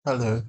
Hello.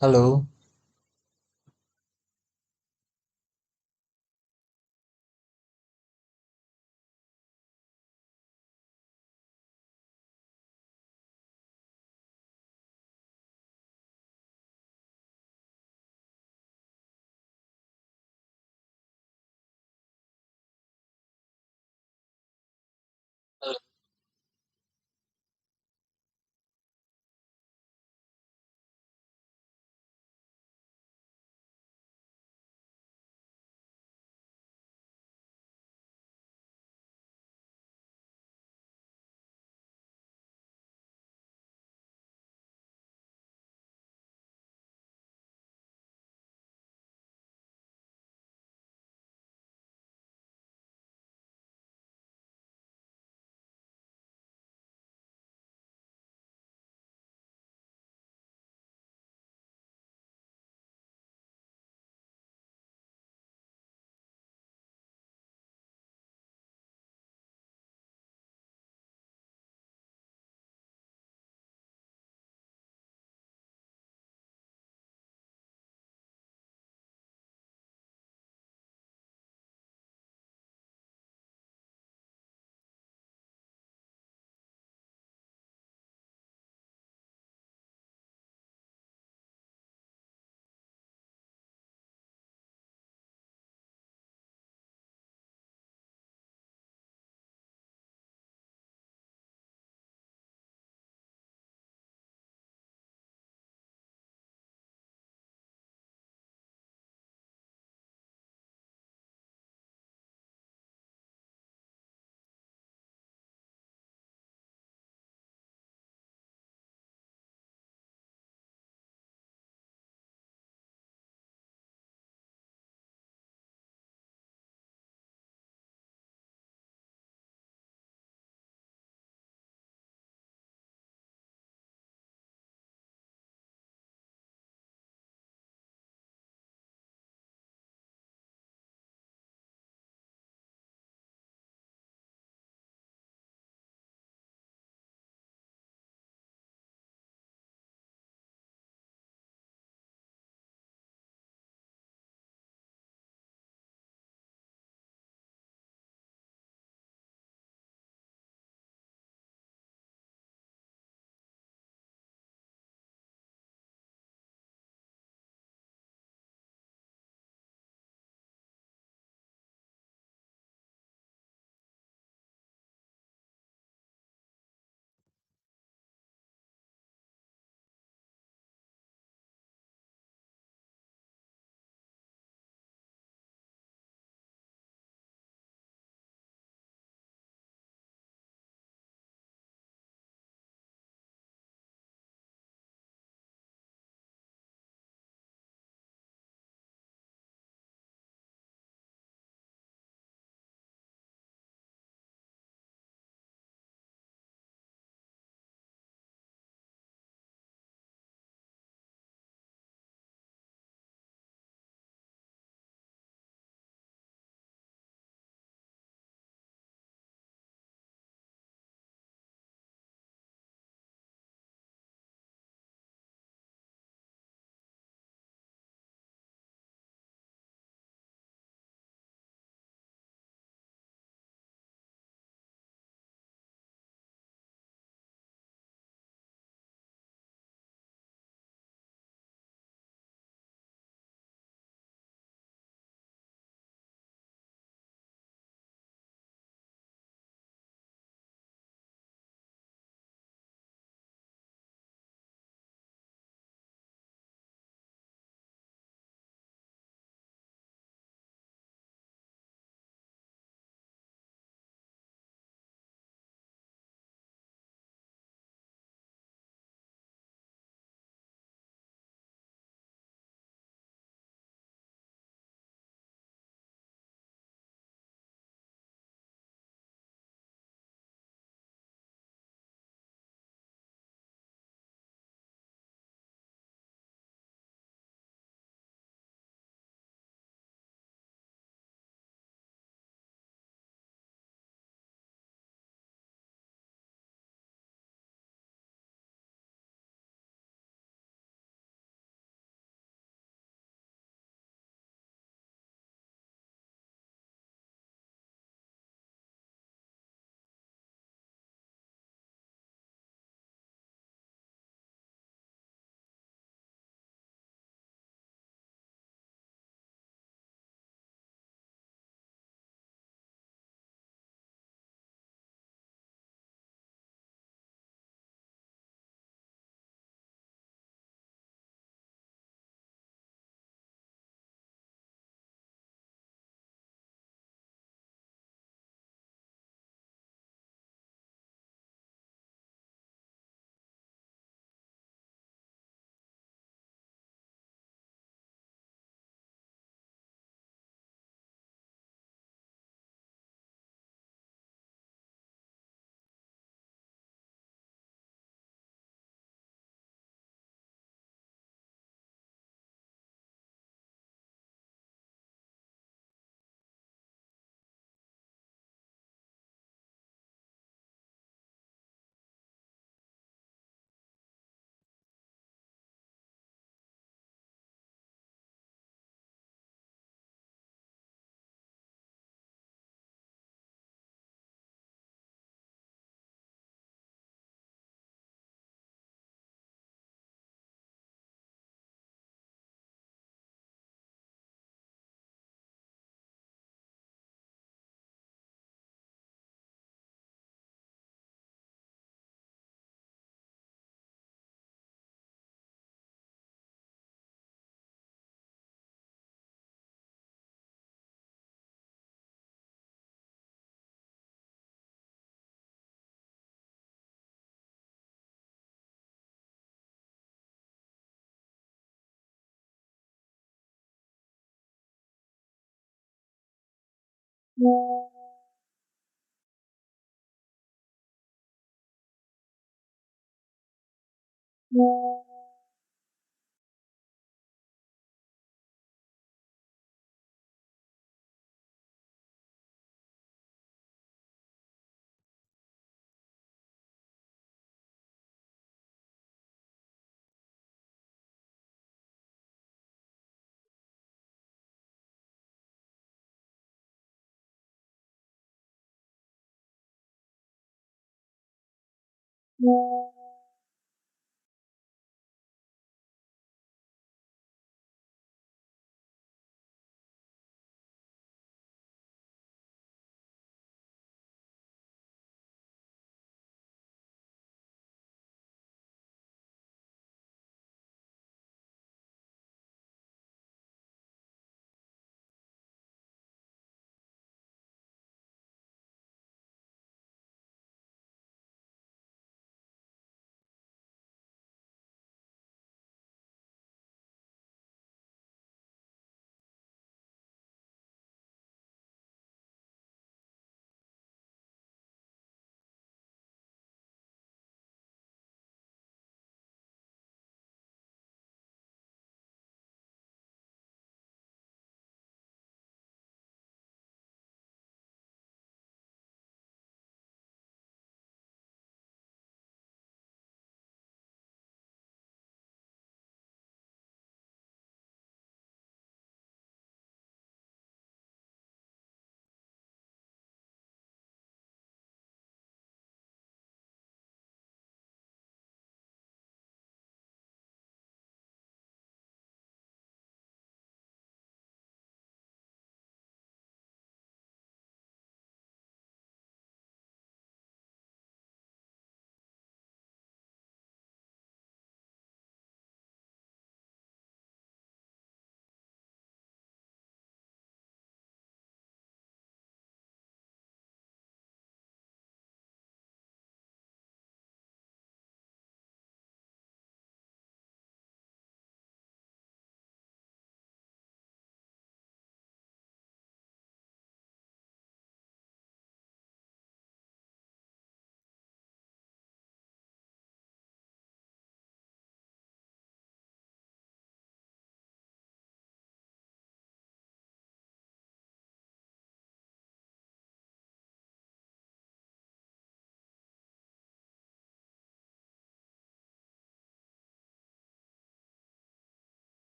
Hello.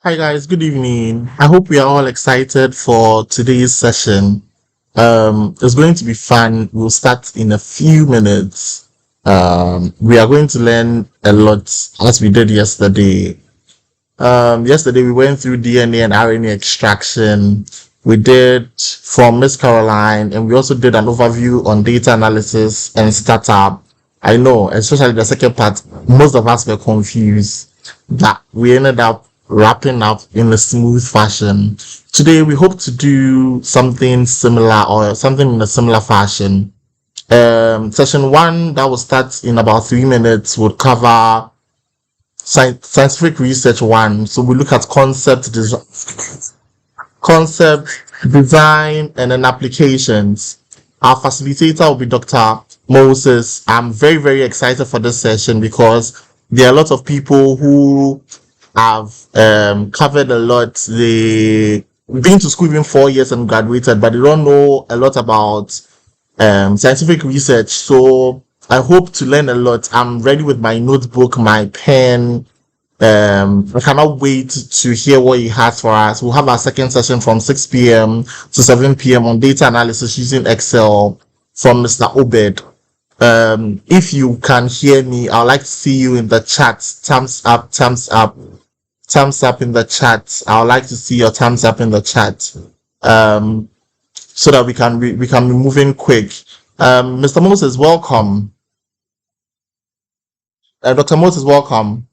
Hi guys, good evening. I hope we are all excited for today's session. It's going to be fun. We'll start in a few minutes. We are going to learn a lot as we did yesterday. Yesterday we went through DNA and RNA extraction. We did from Miss Caroline, and we also did an overview on data analysis and startup. I know, especially the second part, most of us were confused, but we ended up wrapping up in a smooth fashion. Today we hope to do something similar or something in a similar fashion. Session one that will start in about 3 minutes would cover scientific research one. So we look at concept, design, and then applications. Our facilitator will be Dr. Moses. I'm very, very excited for this session because there are a lot of people who have covered a lot. They been to school even 4 years and graduated, but they don't know a lot about scientific research. So I hope to learn a lot. I'm ready with my notebook, my pen, I cannot wait to hear what he has for us. We'll have our second session from 6 p.m. to 7 p.m. on data analysis using Excel from Mr. Obed. If you can hear me, I'd like to see you in the chat. Thumbs up, thumbs up, thumbs up in the chat. I would like to see your thumbs up in the chat. So that we can be moving quick. Mr. Moses, welcome. Dr. Moses, welcome.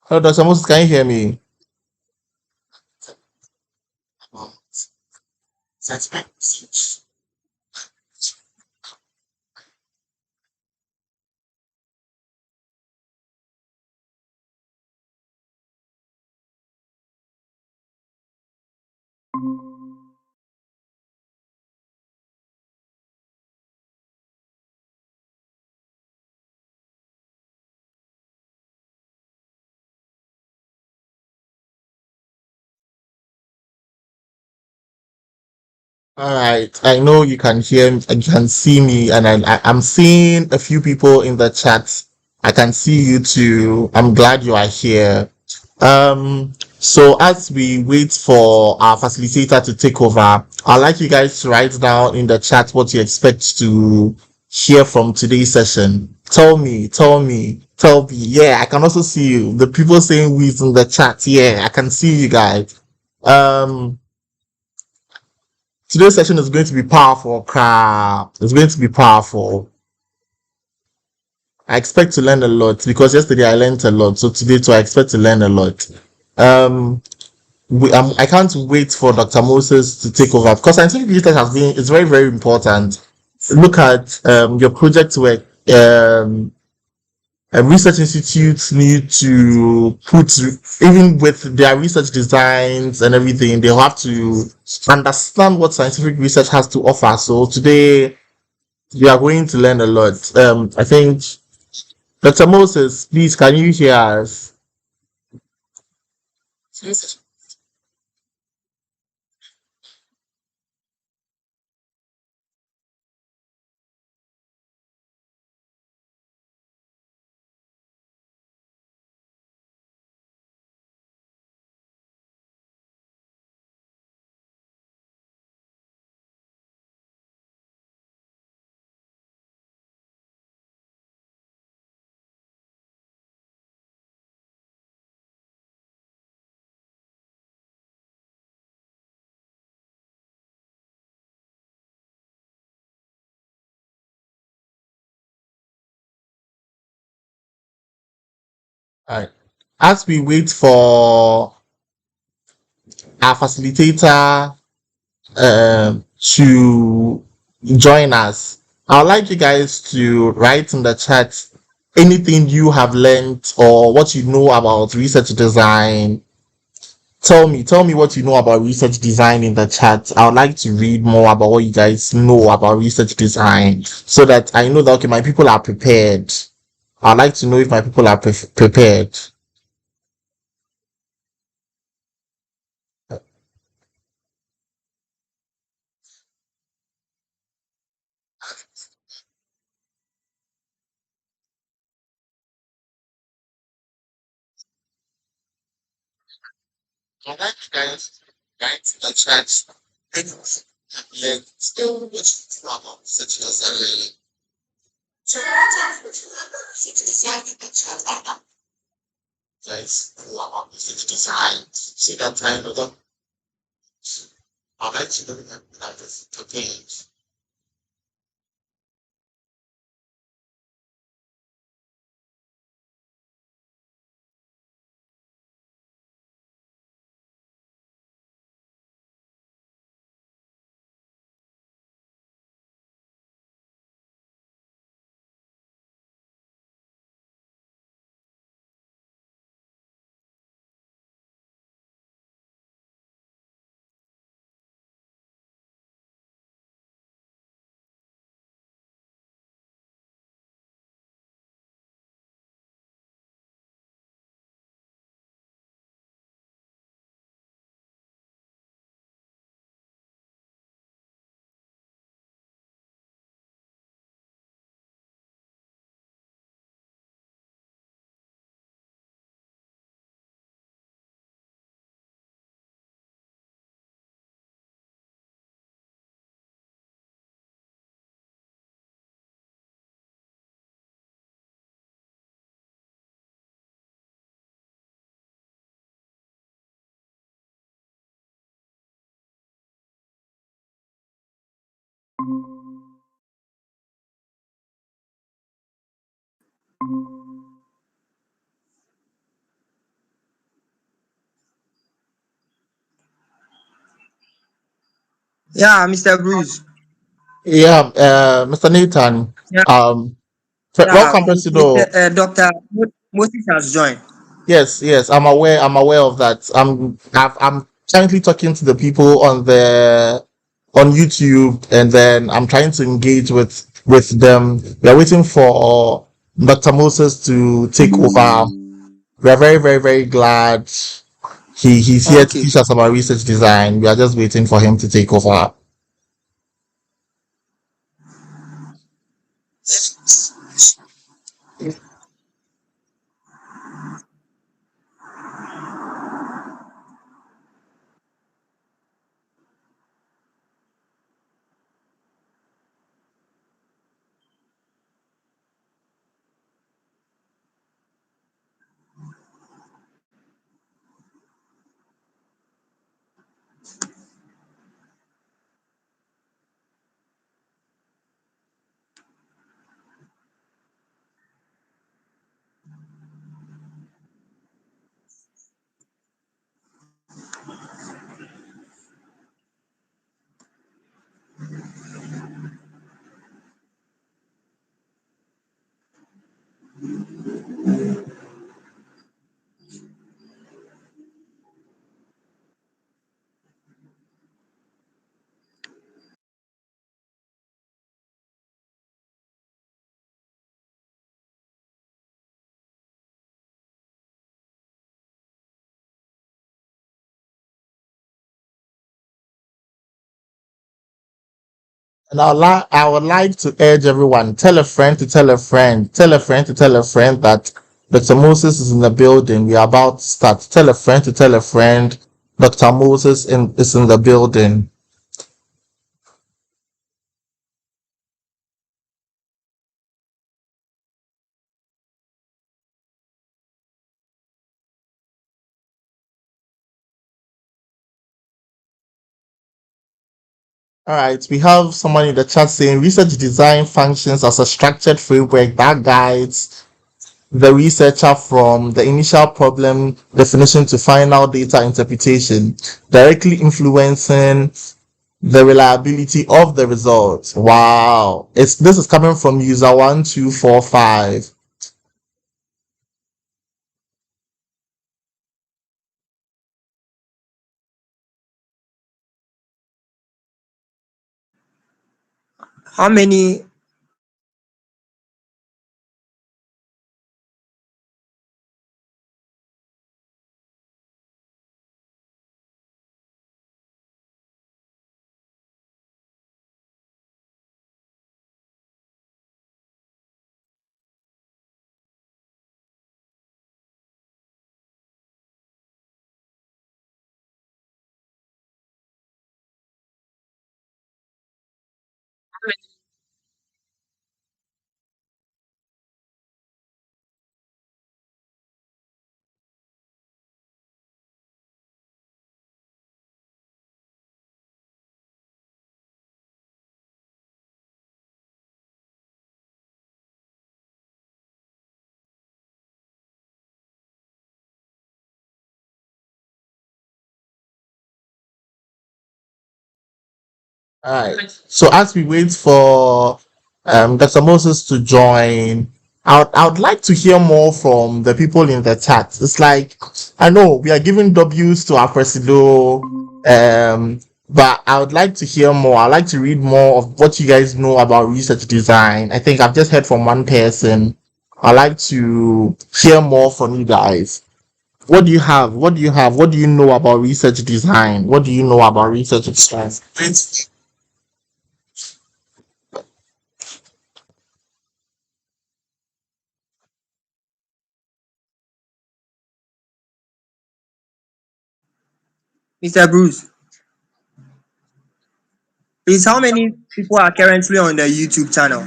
Hello, Dr. Moses, can you hear me? All right. I know you can hear me, you can see me, and I'm seeing a few people in the chat. I can see you too. I'm glad you are here. So as we wait for our facilitator to take over, I'd like you guys to write down in the chat what you expect to hear from today's session. Tell me. Yeah, I can also see you. The people saying we in the chat. Yeah, I can see you guys. Um, Today's session is going to be powerful. Crap. It's going to be powerful. I expect to learn a lot because yesterday I learned a lot. So today too, I expect to learn a lot. Um, I can't wait for Dr. Moses to take over because scientific research has been it's very very important. Look at your project work. Research institutes need to put even with their research designs and everything, they have to understand what scientific research has to offer. So today we are going to learn a lot. I think Dr. Moses, please, can you hear us? All right. As we wait for our facilitator to join us, I would like you guys to write in the chat anything you have learned or what you know about research design. Tell me what you know about research design in the chat. I would like to read more about what you guys know about research design so that I know that okay, my people are prepared. I'd like to know if my people are prepared. I like guys, the church. Like, still, which problem such as a guys, design. See that time of the I like to look at that the page. Yeah, Mr. Bruce. Yeah, Mr. Nathan, Yeah, um, yeah. welcome, Mr. Presido. Dr. Moses has joined. Yes, yes, I'm aware. I'm aware of that. I'm currently talking to the people on the on YouTube, and then I'm trying to engage with them. We are waiting for Dr. Moses to take over. We are very, very, very glad he's here to Okay. teach us about research design. We are just waiting for him to take over. And I would like to urge everyone, tell a friend to tell a friend, tell a friend to tell a friend that Dr. Moses is in the building. We are about to start. Tell a friend to tell a friend Dr. is in the building. All right, we have someone in the chat saying research design functions as a structured framework that guides the researcher from the initial problem definition to final data interpretation, directly influencing the reliability of the results. Wow. This is coming from user 1245. How many? All right. So as we wait for Dr. Moses to join, I would like to hear more from the people in the chat. It's like I know we are giving W's to our presido, but I would like to hear more. I'd like to read more of what you guys know about research design. I think I've just heard from one person. I'd like to hear more from you guys. What do you have? What do you have? What do you know about research design? What do you know about research design? Mr. Bruce, please, how many people are currently on the YouTube channel?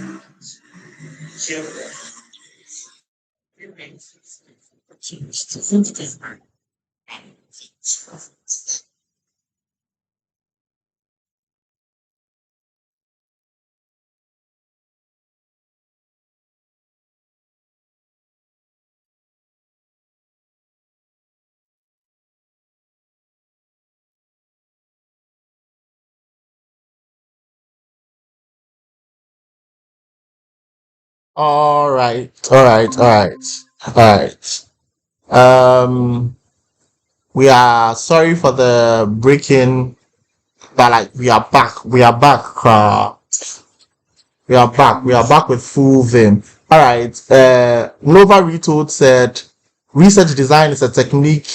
All right, all right, all right, all right. Um, we are sorry for the breaking, but like we are back. We are back. We are back. We are back with full vim. All right. Nova Retold said, research design is a technique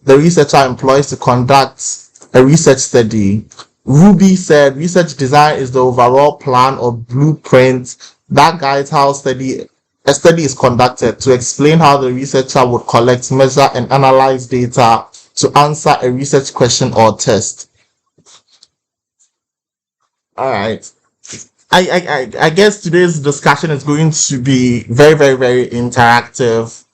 the researcher employs to conduct a research study. Ruby said, research design is the overall plan or blueprint that guides how a study is conducted to explain how the researcher would collect, measure, and analyze data to answer a research question or test. All right. I guess today's discussion is going to be very, very, very interactive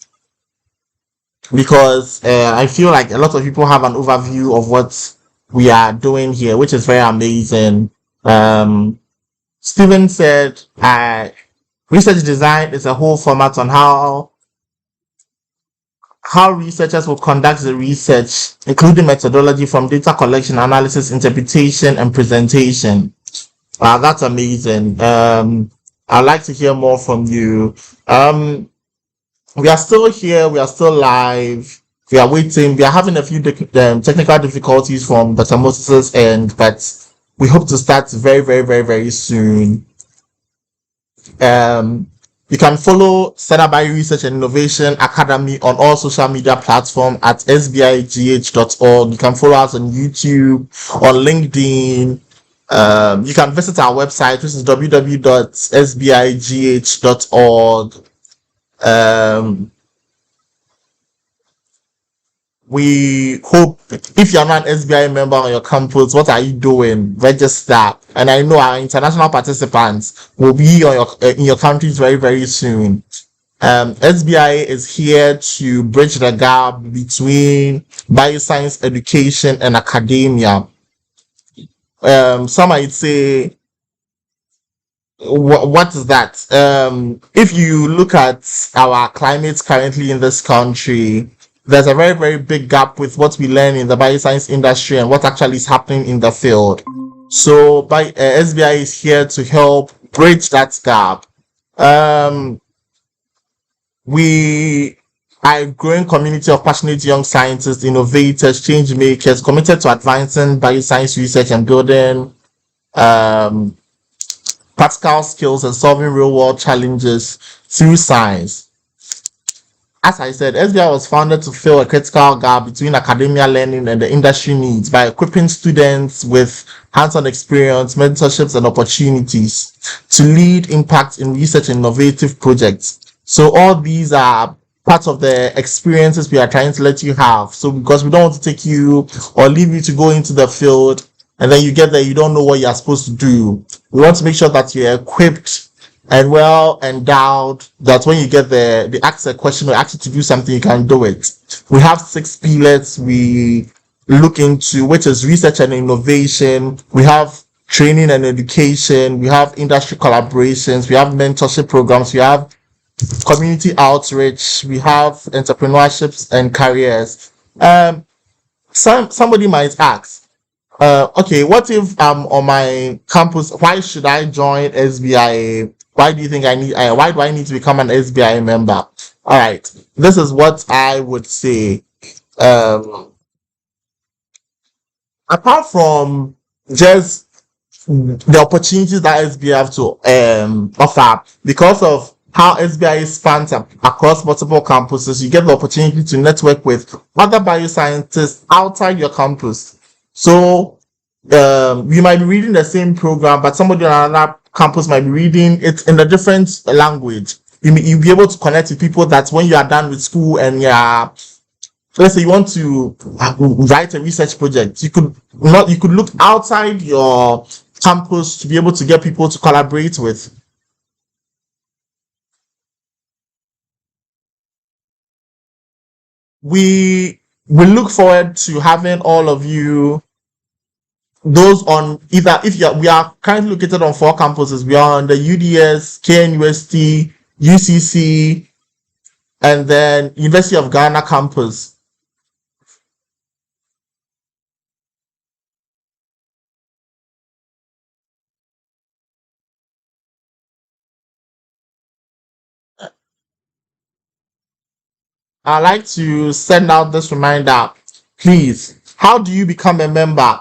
because I feel like a lot of people have an overview of what we are doing here, which is very amazing. Um, Steven said, research design is a whole format on how researchers will conduct the research, including methodology from data collection, analysis, interpretation, and presentation. That's amazing. I'd like to hear more from you. Um, we are still here. We are still live. We are waiting. We are having a few technical difficulties from Dr. Moses' end, but we hope to start very, very, very, very soon. Um, you can follow Center Bio Research and Innovation Academy on all social media platforms at sbigh.org. You can follow us on YouTube, on LinkedIn. You can visit our website, which is www.sbigh.org. Um, we hope if you're not an SBI member on your campus, what are you doing? Register. And I know our international participants will be on in your countries very, very soon. SBI is here to bridge the gap between bioscience education and academia. Some might say, what is that? If you look at our climate currently in this country, there's a very, very big gap with what we learn in the bioscience industry and what actually is happening in the field. So, SBI is here to help bridge that gap. We are a growing community of passionate young scientists, innovators, change makers, committed to advancing bioscience research and building um, practical skills and solving real world challenges through science. As I said, SBI was founded to fill a critical gap between academia learning and the industry needs by equipping students with hands-on experience, mentorships, and opportunities to lead impact in research and innovative projects. So all these are part of the experiences we are trying to let you have. So because we don't want to take you or leave you to go into the field and then you get there, you don't know what you're supposed to do. We want to make sure that you're equipped and well endowed, that when you get there, they ask a question or ask you to do something, you can do it. We have 6 pillars we look into, which is research and innovation. We have training and education. We have industry collaborations. We have mentorship programs. We have community outreach. We have entrepreneurships and careers. Somebody might ask, okay, what if I'm on my campus? Why should I join SBIA? Why do you think I need? Why do I need to become an SBIA member? All right, this is what I would say. Um, Apart from just the opportunities that SBI have to offer, because of how SBI spans across multiple campuses, you get the opportunity to network with other bioscientists outside your campus. So you might be reading the same program, but somebody on another campus might be reading it in a different language. You'll be able to connect with people that when you are done with school and you're, let's say you want to write a research project, you could look outside your campus to be able to get people to collaborate with. We look forward to having all of you, those on either, if you are, we are currently located on 4 campuses. We are on the UDS, KNUST, UCC, and then University of Ghana campus. I'd like to send out this reminder. Please, how do you become a member?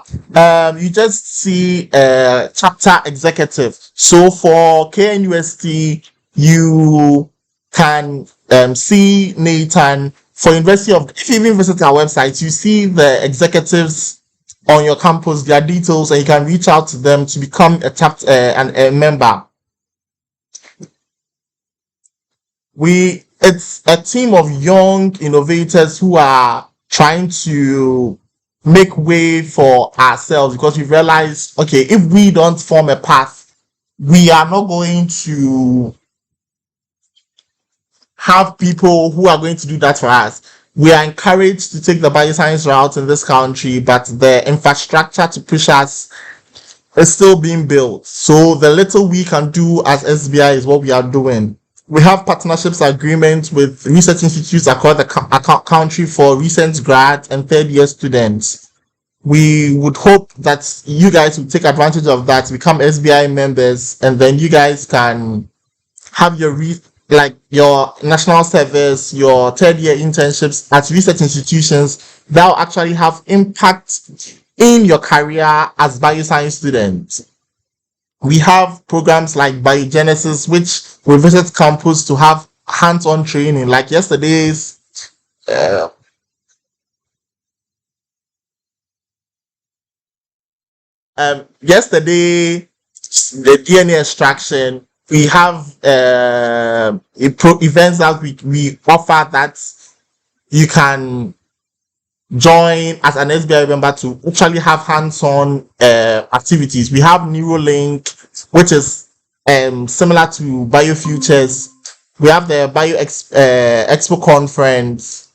You just see a chapter executive. So for KNUST, you can see Nathan. For University of, if you even visit our website, you see the executives on your campus, their details, and you can reach out to them to become a chapter and a member. It's a team of young innovators who are trying to make way for ourselves, because we realize, okay, if we don't form a path, we are not going to have people who are going to do that for us. We are encouraged to take the bioscience route in this country, but the infrastructure to push us is still being built. So the little we can do as SBI is what we are doing. We have partnerships agreements with research institutes across the country for recent grad and third year students. We would hope that you guys will take advantage of that, become SBI members, and then you guys can have your like your national service, your third year internships at research institutions that will actually have impact in your career as bioscience students. We have programs like Biogenesis, which we visit campus to have hands-on training. Like uh, yesterday, the DNA extraction. We have events that we offer that you can join as an SBI member to actually have hands-on activities. We have Neuralink, which is similar to BioFutures. We have the Expo conference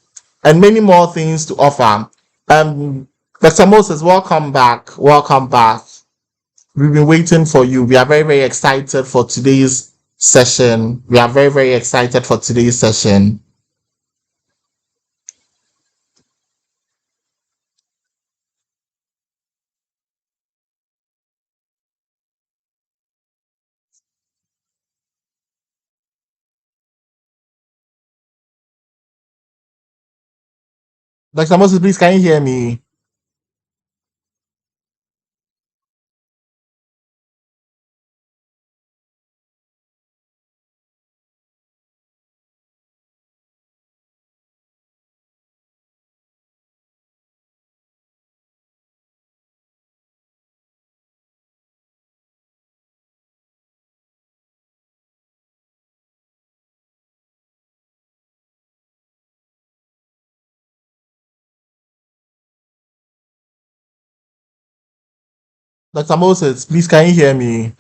and many more things to offer. Dr. Moses, welcome back. Welcome back. We've been waiting for you. We are very, very excited for today's session. We are very, very excited for today's session. Dr. Moses, please, can you hear me? Dr. Moses, please can you hear me?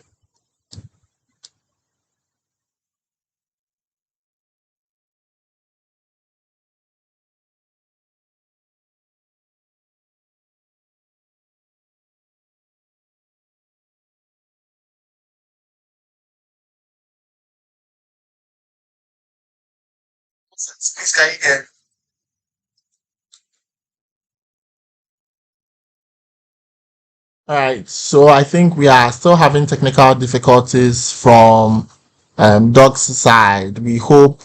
Please can you hear me? All right, so I think we are still having technical difficulties from Doc's side. We hope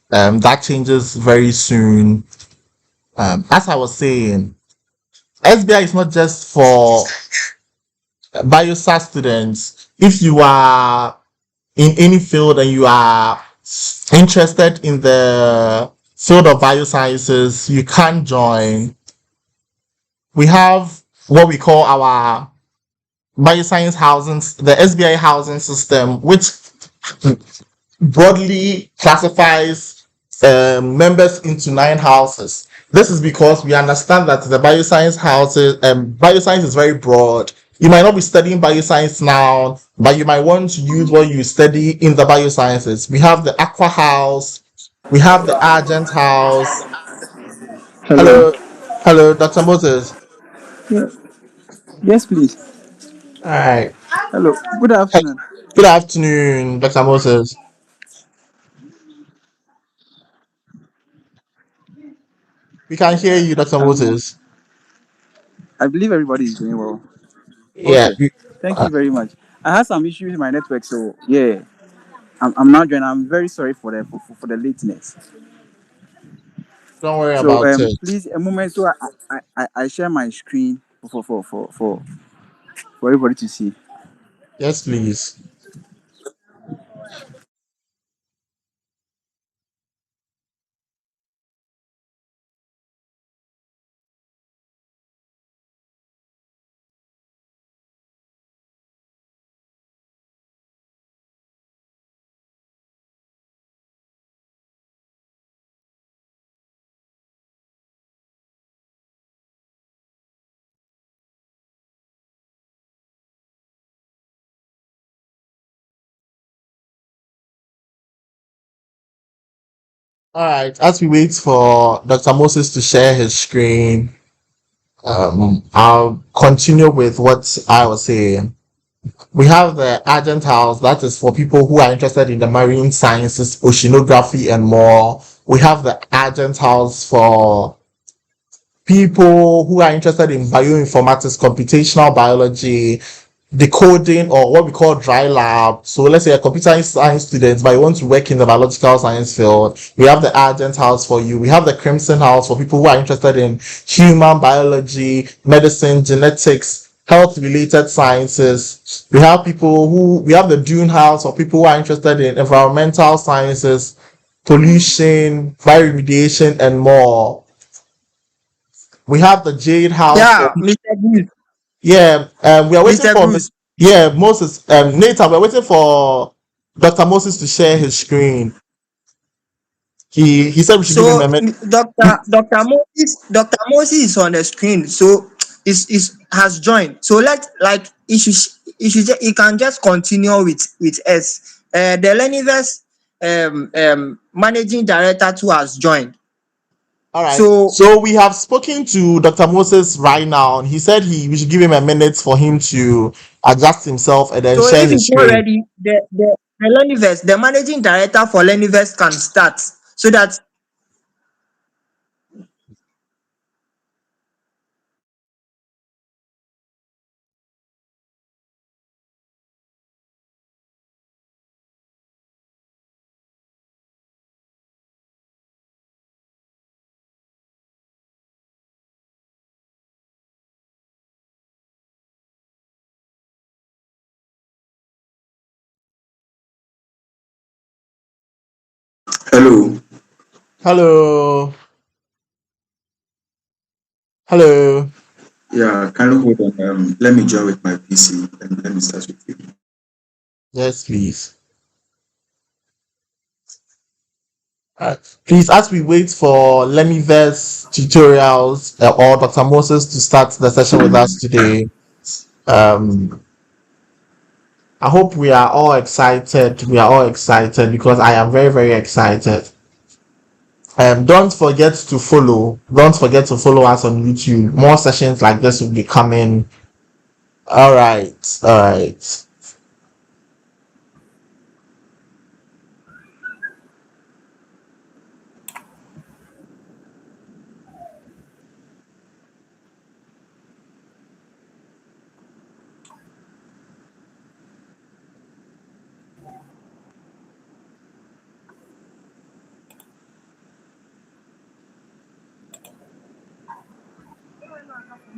that changes very soon. As I was saying, SBI is not just for bioscience students. If you are in any field and you are interested in the field of biosciences, you can join. We have what we call our bioscience housing, the SBI housing system, which broadly classifies members into 9 houses. This is because we understand that the bioscience houses, bioscience is very broad. You might not be studying bioscience now, but you might want to use what you study in the biosciences. We have the Aqua House, we have the Argent House. Hello. Hello, hello, Dr. Moses. Yeah. Yes, please. All right. Hello. Good afternoon. Good afternoon, Dr. Moses. We can hear you, Dr. Um, Moses. I believe everybody is doing well. Yeah. Okay. Thank you very much. I had some issues with my network, so yeah, I'm now joining. I'm very sorry for for the lateness. Don't worry So about it. please a moment. So I share my screen for everybody to see. Yes, please. All right. As we wait for Dr. Moses to share his screen, I'll continue with what I was saying. We have the Argent House, that is for people who are interested in the marine sciences, oceanography, and more. We have the Argent House for people who are interested in bioinformatics, computational biology, decoding, or what we call dry lab. So let's say a computer science student, but you want to work in the biological science field. We have the Argent House for you. We have the Crimson House for people who are interested in human biology, medicine, genetics, health related sciences. We have the Dune House for people who are interested in environmental sciences, pollution, bioremediation, and more. We have the Jade House for, Yeah, Mr. Bruce. yeah, we are waiting Mr. for, Bruce. yeah, Moses, Nathan, we're waiting for Dr. Moses to share his screen. He said we should give him So a minute. Dr. Moses is on the screen. So is has joined. So let like he can just continue with us. The Leniverse managing director too has joined. All right. So So we have spoken to Dr. Moses right now, and he said we should give him a minute for him to adjust himself and then so share if his it's not screen. ready, the Leniverse, the managing director for Leniverse can start so that Hello. Hello. Hello. Yeah, can you hold on? Let me join with my PC and let me start with you. Yes, please. Please, as we wait for Lemiverse tutorials or Dr. Moses to start the session with us today, Um, I hope we are all excited. We are all excited because I am very, very excited. Don't forget to follow. Don't forget to follow us on YouTube. More sessions like this will be coming. All right. All right.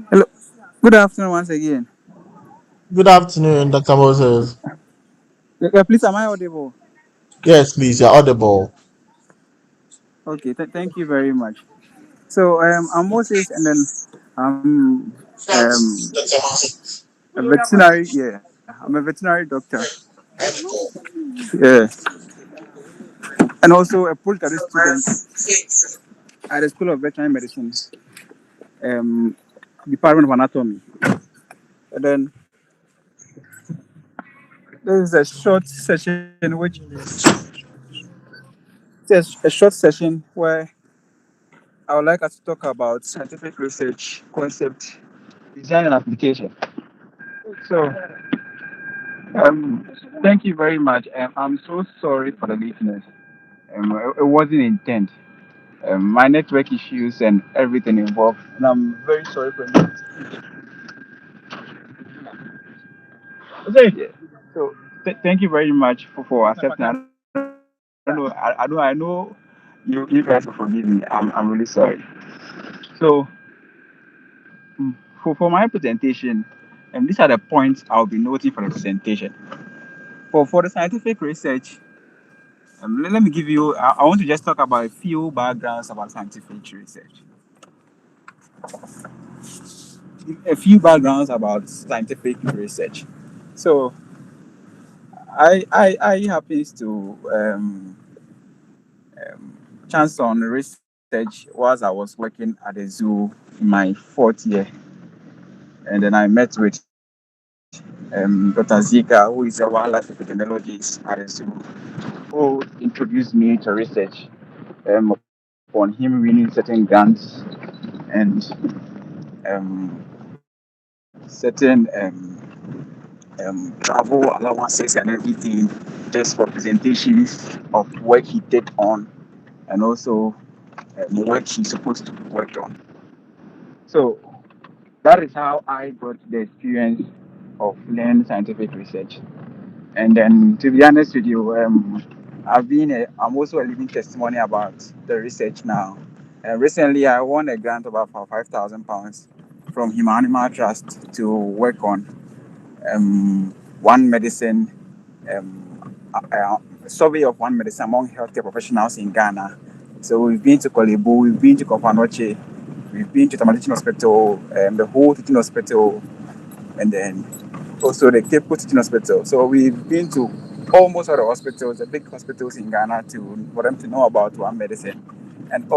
Hello. Good afternoon once again. Good afternoon, Dr. Moses. Yeah, please, am I audible? Yes, please. You're audible. Okay, thank you very much. So I'm Moses, and then I'm a veterinary. Yeah, I'm a veterinary doctor. Yeah, and also a postgraduate student at the School of Veterinary Medicine, um, Department of Anatomy. And then there is a short session, which there's a short session where I would like us to talk about scientific research, concept, design, and application. So, um, thank you very much. I'm so sorry for the lateness. It wasn't intent. My network issues and everything involved, and I'm very sorry for it. Yeah. So, thank you very much for accepting. I know you guys will forgive me. I'm really sorry. So, for my presentation, these are the points I'll be noting for the presentation. For the scientific research, let me give you. I want to just talk about a few backgrounds about scientific research. A few backgrounds about scientific research. So I happens to chance on research whilst I was working at the zoo in my fourth year, and then I met with Dr. Zika, who is a wildlife epidemiologist at the zoo, who introduced me to research upon him winning certain grants and certain travel allowances and everything just for presentations of work he did on and also work he's supposed to work on. So that is how I got the experience of learning scientific research. And then, to be honest with you, I'm also a living testimony about the research now. Recently, I won a grant of about £5,000 from Human Animal Trust to work on one medicine, survey of one medicine among healthcare professionals in Ghana. So we've been to Kolebu, we've been to Kopanoche, we've been to Tamale Teaching Hospital, the whole teaching hospital, and then also the Cape Coast Teaching Hospital. So we've been to almost all the hospitals, the big hospitals in Ghana, to for them to know about one medicine, and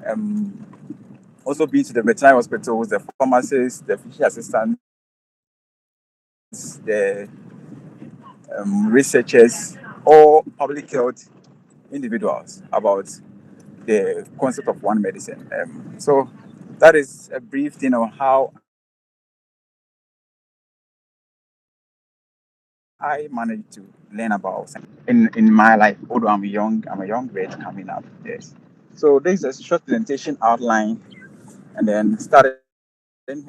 um, also been to the veterinary hospitals, the pharmacists, the physician assistants, the researchers, or public health individuals about the concept of one medicine. So that is a brief thing on how I managed to learn about scientific research in my life. Although I'm young, I'm a young grad coming up. Yes. So this is a short presentation outline, and then starting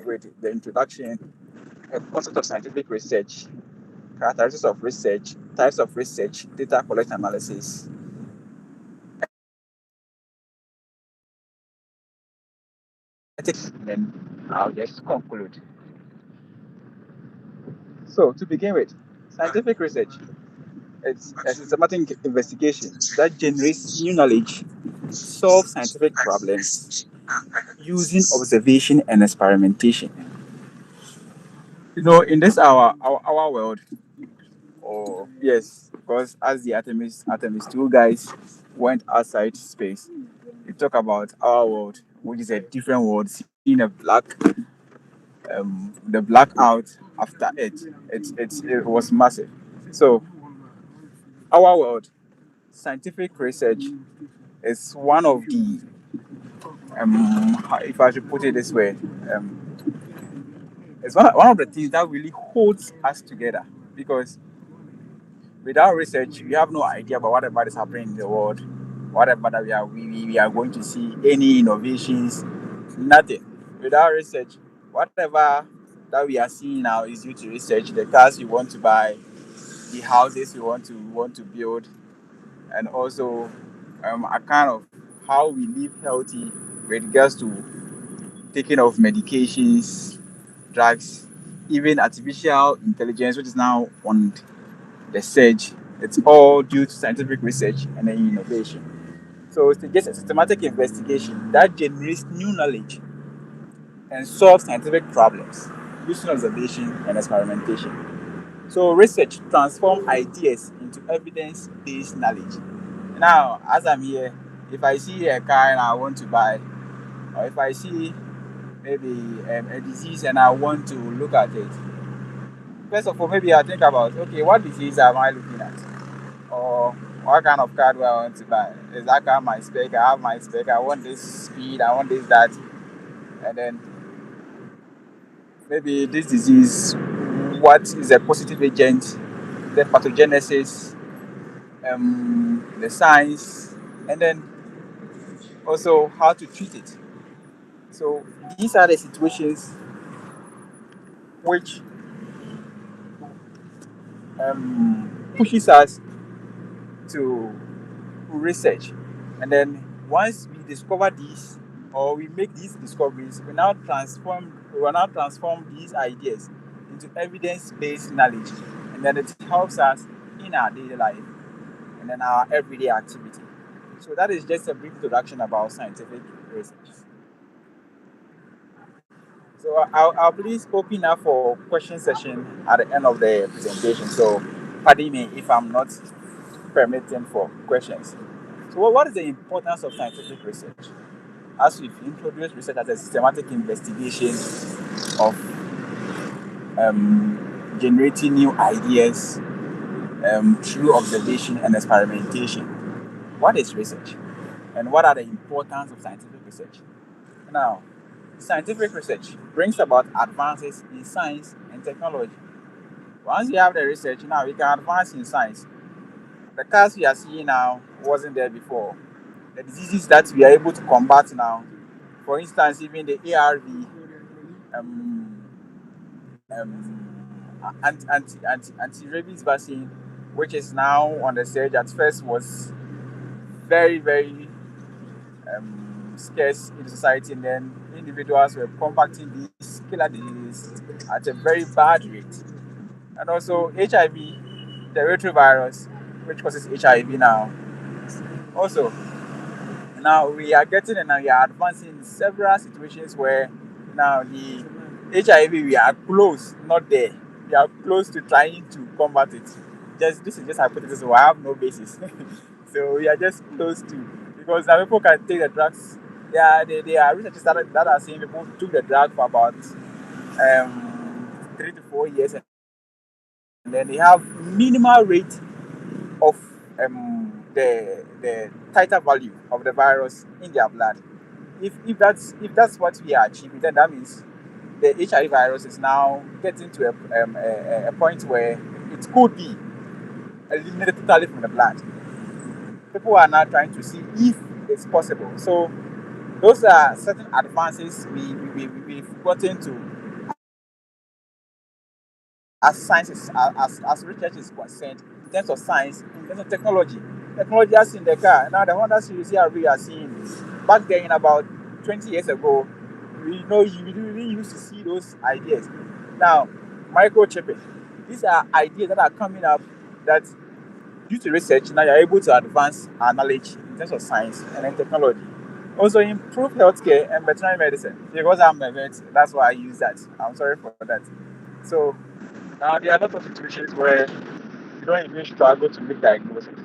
with the introduction, a concept of scientific research, characteristics of research, types of research, data collection analysis, ethics, and then I'll just conclude. So, to begin with, scientific research is a systematic investigation that generates new knowledge, solves scientific problems using observation and experimentation. In this our world, or yes, because as the Artemis 2 guys went outside space, we talk about our world, which is a different world, seeing a black the blackout after it was massive. So our world, scientific research is one of the if I should put it this way, um, it's one of the things that really holds us together because without research, we have no idea about whatever is happening in the world, whatever that we are going to see, any innovations, nothing. Without research, whatever that we are seeing now is due to research. The cars you want to buy, the houses you want to build, and also a kind of how we live healthy with regards to taking of medications, drugs, even artificial intelligence, which is now on the surge. It's all due to scientific research and then innovation. So it's just a systematic investigation that generates new knowledge and solves scientific problems using observation and experimentation. So research transforms ideas into evidence-based knowledge. Now, as I'm here, if I see a car and I want to buy, or if I see maybe a disease and I want to look at it, first of all, maybe I think about, okay, what disease am I looking at? Or what kind of car do I want to buy? Is that car my spec? I have my spec. I want this speed. I want this that, and then maybe this disease. What is a positive agent? The pathogenesis, the science, and then also how to treat it. So these are the situations which pushes us to research. And then once we discover these or we make these discoveries, we will now transform these ideas into evidence-based knowledge. And then it helps us in our daily life and then our everyday activity. So that is just a brief introduction about scientific research. So I'll please open up for question session at the end of the presentation. So pardon me if I'm not permitting for questions. So what is the importance of scientific research? As we've introduced research as a systematic investigation of generating new ideas through observation and experimentation. What is research? And what are the importance of scientific research? Now, scientific research brings about advances in science and technology. Once you have the research, now we can advance in science. The cars we are seeing now wasn't there before. The diseases that we are able to combat now, for instance, even the ARV, um, anti-rabies vaccine, which is now on the surge, at first was very, very scarce in society, and then individuals were combating these killer diseases at a very bad rate. And also HIV, the retrovirus, which causes HIV now. Also, now we are getting and now we are advancing in several situations where now the HIV we are close, not there. We are close to trying to combat it. Just this is just hypothesis, so I have no basis. So we are just close to because now people can take the drugs. There are researchers that are saying people took the drug for about 3 to 4 years and then they have minimal rate of the titer value of the virus in their blood. If that's what we are achieving, then that means the HIV virus is now getting to a point where it could be eliminated totally from the blood. People are now trying to see if it's possible. So those are certain advances we've gotten to as science is, as research is concerned, in terms of science, in terms of technology. Technology has in the car. Now the Honda Series here we are seeing back then in about 20 years ago, we know you really used to see those ideas. Now, microchipping. These are ideas that are coming up that due to research, now you're able to advance our knowledge in terms of science and then technology. Also improve healthcare and veterinary medicine. Because I'm a vet, that's why I use that. I'm sorry for that. So now there are a lot of situations where you don't even struggle to make diagnosis.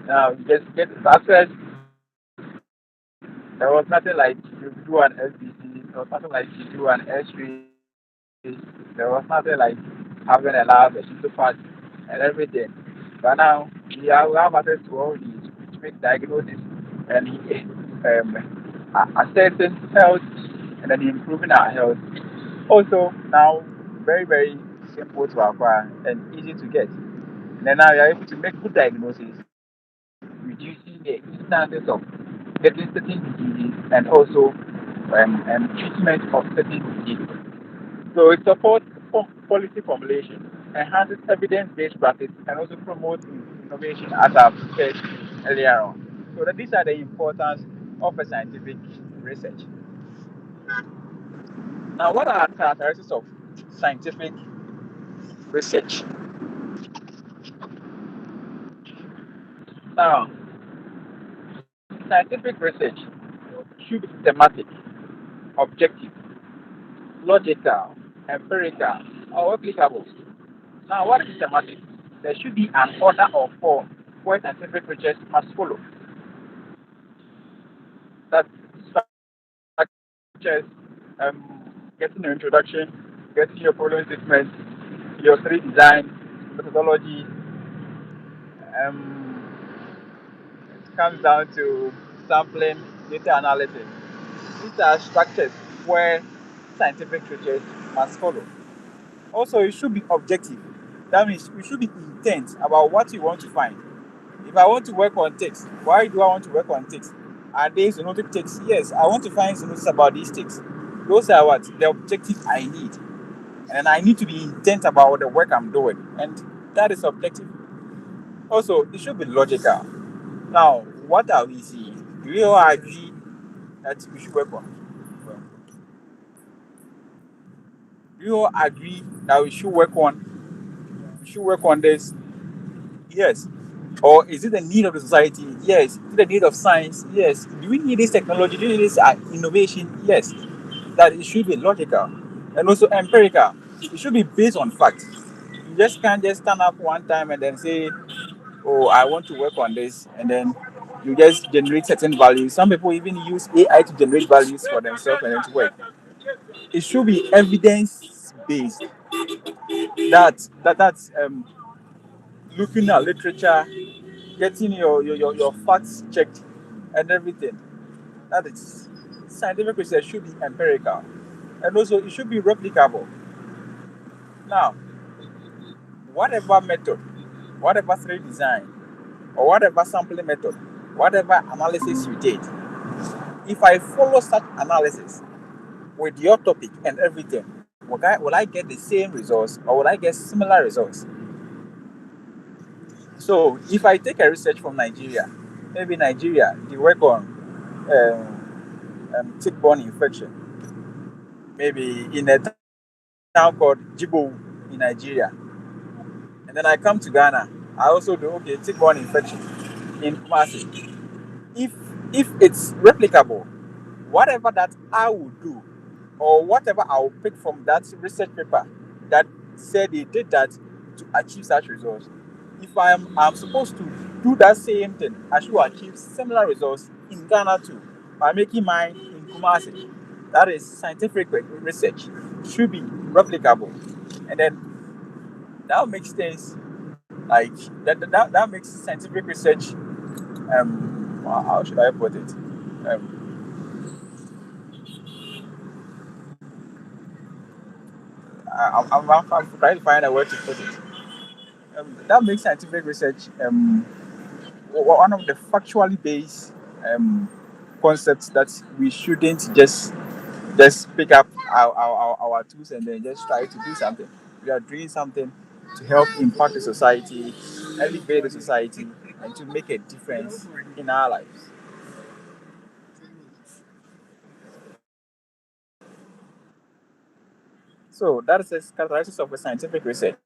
Now you just get started. There was nothing like you do an SBC, there was nothing like you do an X-ray, there was nothing like having a lab, a super part, and everything. But now we have access to all these to make diagnosis and assessing health and then improving our health. Also, now very, very simple to acquire and easy to get. And then now you're able to make good diagnosis, reducing the instances of getting certain diseases and also treatment of certain diseases. So it supports policy formulation, enhances evidence-based practice, and also promotes innovation as I've said earlier on. So these are the importance of a scientific research. Now, what are characteristics of scientific research? Now, scientific research should be systematic, objective, logical, empirical, or applicable. Now, what is systematic? There should be an order or form where scientific research must follow. That such as getting your introduction, getting your problem statement, your three design, methodology, it comes down to sampling, data analysis. These are structures where scientific research must follow. Also, it should be objective. That means we should be intent about what you want to find. If I want to work on text, why do I want to work on text? Are they zoonotic texts? Yes, I want to find zoonosis about these texts. Those are what the objectives I need. And I need to be intent about the work I'm doing. And that is objective. Also, it should be logical. Now, what are we seeing? Do we all agree that we should work on? Do you all agree that we should work on this? Yes. Or is it the need of the society? Yes. Is it the need of science? Yes. Do we need this technology? Do we need this innovation? Yes. That it should be logical and also empirical. It should be based on facts. You just can't just stand up one time and then say, "Oh, I want to work on this," and then you just generate certain values. Some people even use AI to generate values for themselves and then to work. It should be evidence based. That's looking at literature, getting your facts checked and everything. That is scientific research should be empirical. And also it should be replicable. Now, whatever method, whatever three design, or whatever sampling method, whatever analysis you did, if I follow such analysis with your topic and everything, will I get the same results or will I get similar results? So if I take a research from Nigeria, maybe Nigeria, they work on tick-borne infection, maybe in a town called Jibo in Nigeria, and then I come to Ghana, I also do okay tick-borne infection in Kumasi. If it's replicable, whatever that I will do, or whatever I will pick from that research paper that said they did that to achieve such results, if I'm supposed to do that same thing, I should achieve similar results in Ghana too by making mine in Kumasi. That is scientific research should be replicable, and then that makes things like that makes scientific research how should I put it? I'm trying to find a way to put it. That makes scientific research one of the factually based concepts that we shouldn't just pick up our tools and then just try to do something. We are doing something to help impact the society, elevate the society, and to make a difference in our lives. So that is the characteristics of a scientific research.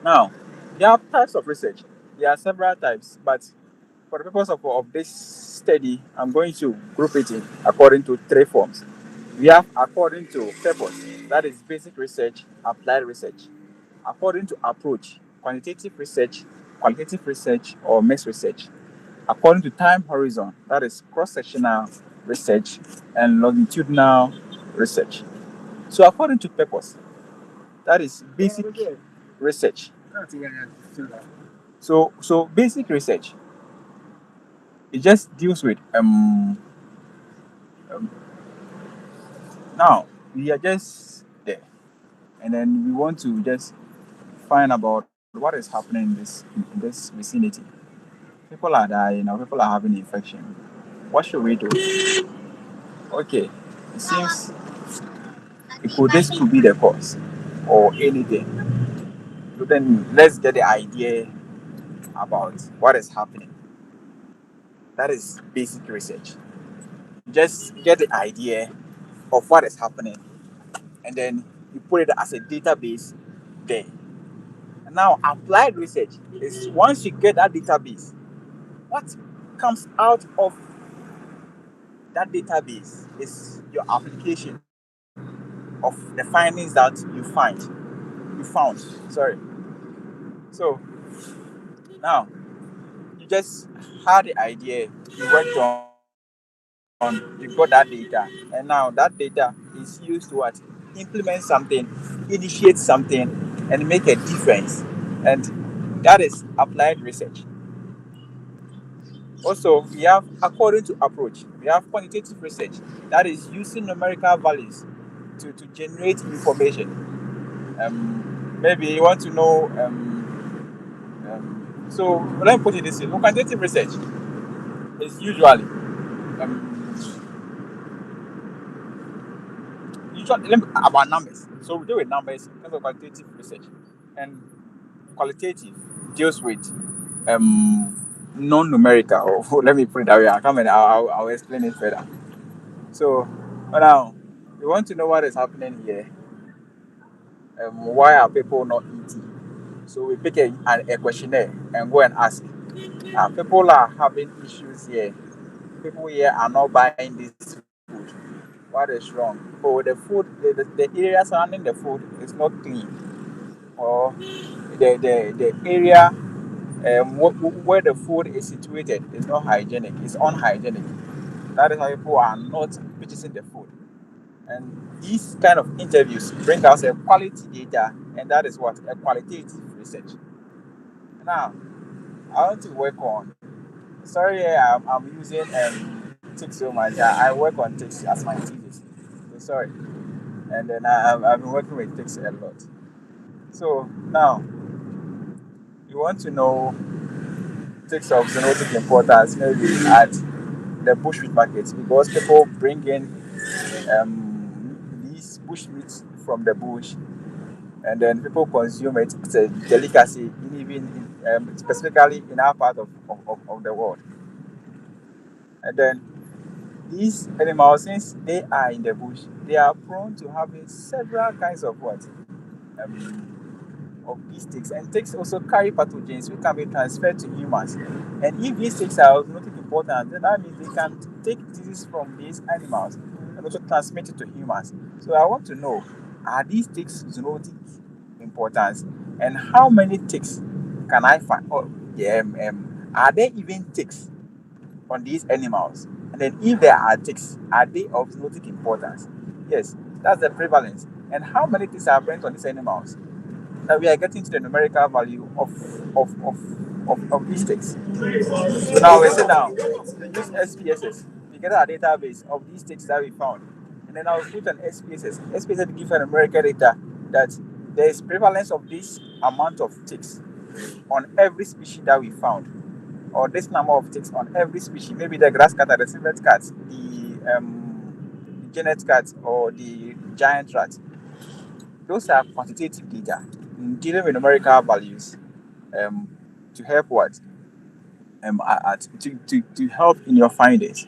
Now, there are types of research. There are several types, but for the purpose of this study, I'm going to group it in according to three forms. We have according to purpose, that is basic research, applied research. According to approach, qualitative research, or mixed research. According to time horizon, that is cross sectional research and longitudinal research. So according to purpose, that is basic research. So basic research, it just deals with um now we are just there, and then we want to just find about what is happening in this vicinity. People are dying, or people are having infection. What should we do? Okay, it seems this could be the cause or anything. So then let's get the idea about what is happening. That is basic research. Just get the idea of what is happening, and then you put it as a database there. And now applied research is once you get that database, what comes out of that database is your application of the findings that you found. Sorry. So now you just had the idea, you worked on, you got that data, and now that data is used to what? Implement something, initiate something, and make a difference. And that is applied research. Also, we have according to approach, we have quantitative research that is using numerical values to generate information. Maybe you want to know. So let me put it this way: for quantitative research is usually about numbers. So we deal with numbers in terms of quantitative research, and qualitative deals with non-numerical. Or let me put it that way. I come and I'll explain it further. So now we want to know what is happening here. Why are people not eating? So we pick a questionnaire and go and ask. People are having issues here. People here are not buying this food. What is wrong? Oh, the food, the area surrounding the food is not clean, or the area where the food is situated is not hygienic. It's unhygienic. That is why people are not purchasing the food. And these kind of interviews bring us a quality data, and that is what a qualitative research. Now, I want to work on. Sorry, I'm using tick so much. I work on ticks as my thesis. So sorry. And then I've been working with ticks a lot. So now you want to know ticks of zoonotic importance maybe at the bushmeat market because people bring in these bushmeat from the bush, and then people consume it. It's a delicacy, specifically in our part of the world. And then these animals, since they are in the bush, they are prone to having several kinds of what? Of these ticks. And ticks also carry pathogens which can be transferred to humans. And if these ticks are not important, then that means they can take diseases from these animals and also transmit it to humans. So I want to know, are these ticks zoonotic importance? And how many ticks can I find? Oh, yeah, are there even ticks on these animals? And then if there are ticks, are they of zoonotic importance? Yes, that's the prevalence. And how many ticks are present on these animals? Now we are getting to the numerical value of these ticks. So now we sit down, we use SPSS. We get our database of these ticks that we found. And then I'll put an SPSS. SPSS gives an numerical data that there is prevalence of this amount of ticks on every species that we found, or this number of ticks on every species. Maybe the grass cat, or the civet cat, the genet cat, or the giant rat. Those are quantitative data dealing with numerical values um, to help what to help in your findings,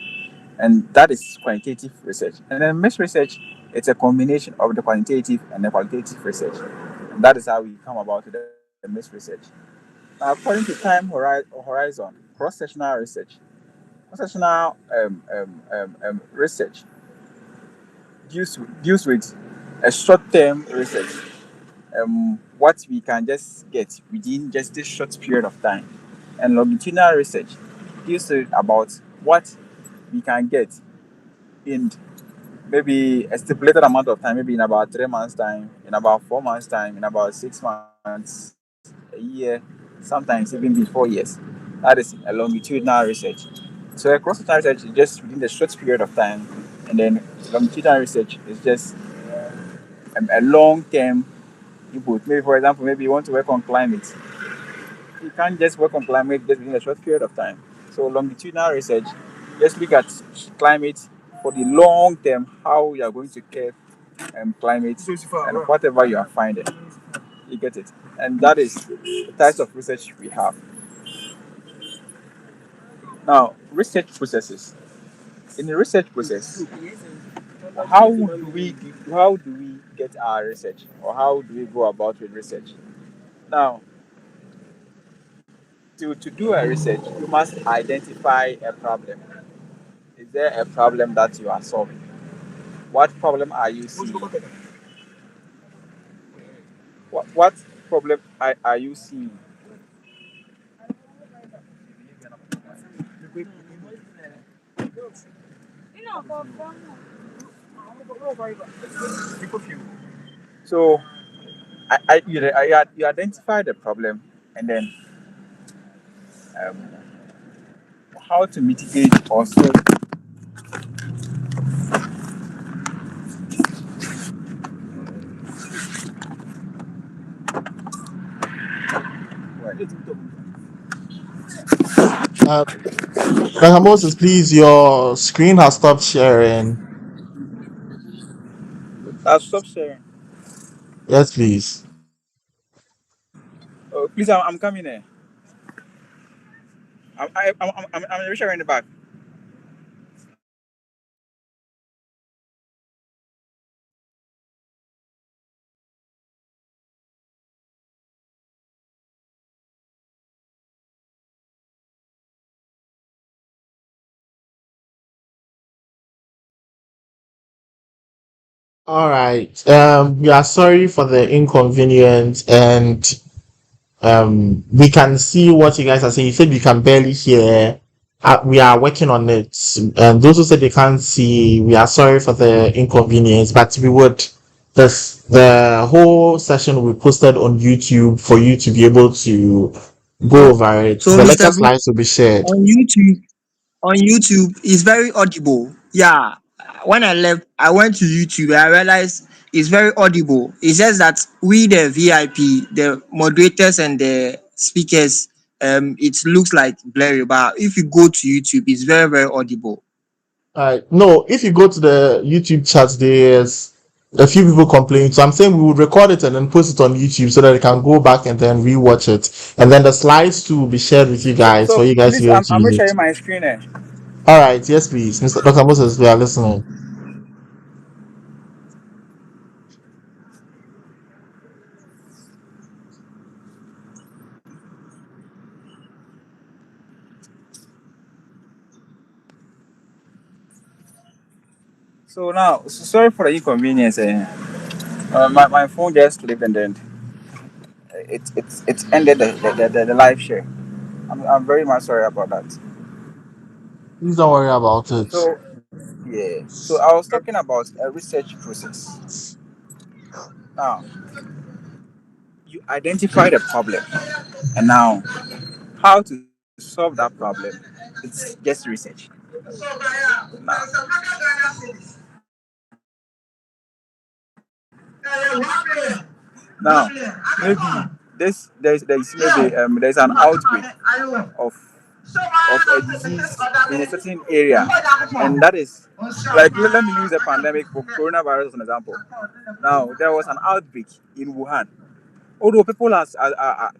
and that is quantitative research. And then mixed research, it's a combination of the quantitative and the qualitative research, and that is how we come about to the mixed research. Now, according to time horizon, cross-sectional research, cross-sectional research deals with a short-term research, what we can just get within just this short period of time. And longitudinal research deals with about what we can get in maybe a stipulated amount of time, maybe in about 3 months' time, in about 4 months' time, in about 6 months, a year, sometimes even before years. That is a longitudinal research. So a cross-sectional research is just within the short period of time, and then longitudinal research is just a long-term input. Maybe, for example, maybe you want to work on climate. You can't just work on climate just within a short period of time. So longitudinal research, just look at climate for the long term, how you are going to care climate and whatever you are finding. You get it? And that is the types of research we have. Now, research processes. In the research process, how do we get our research, or how do we go about with research? Now, to do a research, you must identify a problem. Is there a problem that you are solving? What problem are you seeing? What problem are you seeing? So you identify the problem, and then um, how to mitigate or solve. Uh, Dr. Moses, please, your screen has stopped sharing. Stop sharing. Yes, please. Oh, please, I'm coming here. I'm sharing in the back. All right. We are sorry for the inconvenience, and we can see what you guys are saying. You said you can barely hear. We are working on it. And those who said they can't see, we are sorry for the inconvenience, but we would. The whole session will be posted on YouTube for you to be able to go over it. So The Mr. lecture B, slides will be shared. on YouTube is very audible. Yeah. When I left, I went to YouTube. I realized it's very audible. It's just that we, the VIP, the moderators and the speakers, it looks like blurry. But if you go to YouTube, it's very, very audible. No, if you go to the YouTube chat, there's a few people complaining. So I'm saying we would record it and then post it on YouTube so that they can go back and then rewatch it. And then the slides too will be shared with you guys So for you guys to please, be able to I'm use it. sharing my screen here. All right, yes, please. Mr. Dr. Moses, we are listening. So now, sorry for the inconvenience. My phone just slipped, and then it's ended the live share. I'm very much sorry about that. Please don't worry about it. So yeah, so I was talking about a research process. Now you identify the problem, and now how to solve that problem? It's just research. Now, now maybe there's maybe there's an outbreak of a disease in a certain area, and that is like let me use the pandemic for coronavirus as an example. Now there was an outbreak in Wuhan. Although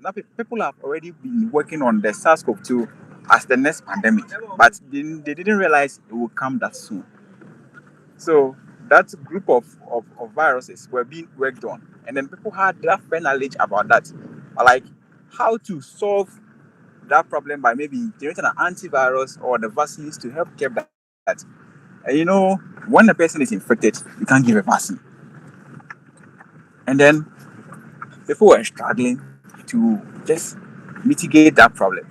now people have already been working on the SARS-CoV-2 as the next pandemic, but they didn't realize it would come that soon. So that group of viruses were being worked on, and then people had that fair knowledge about that, like how to solve that problem by maybe generating an antivirus or the vaccines to help keep that. And when a person is infected, you can't give a vaccine, and then people were struggling to just mitigate that problem.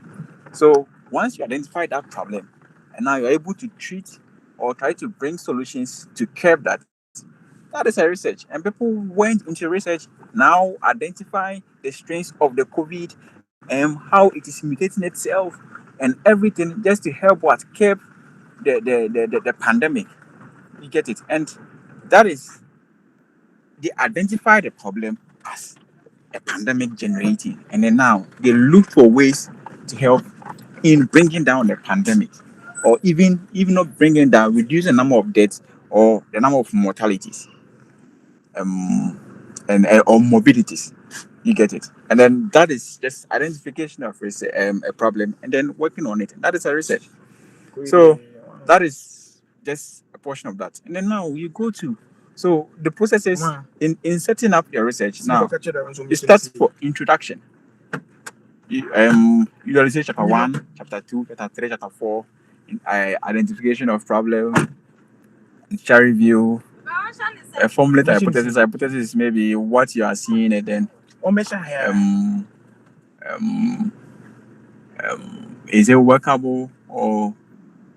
So once you identify that problem, and now you're able to treat or try to bring solutions to curb that. That is a research. And people went into research now identify the strains of the COVID and how it is mutating itself and everything just to help what curb the pandemic. You get it? And that is, they identify the problem as a pandemic generating, and then now they look for ways to help in bringing down the pandemic, or even not bringing down, reduce the number of deaths or the number of mortalities, and or morbidities. You get it? And then that is just identification of a problem and then working on it. That is a research. So that is just a portion of that. And then now you go to, so the processes in setting up your research now, it starts for introduction. Usually say chapter one, chapter two, chapter three, chapter four, identification of problem, initial review, a formulate hypothesis. Hypothesis is maybe what you are seeing, and then um, um, is it workable, or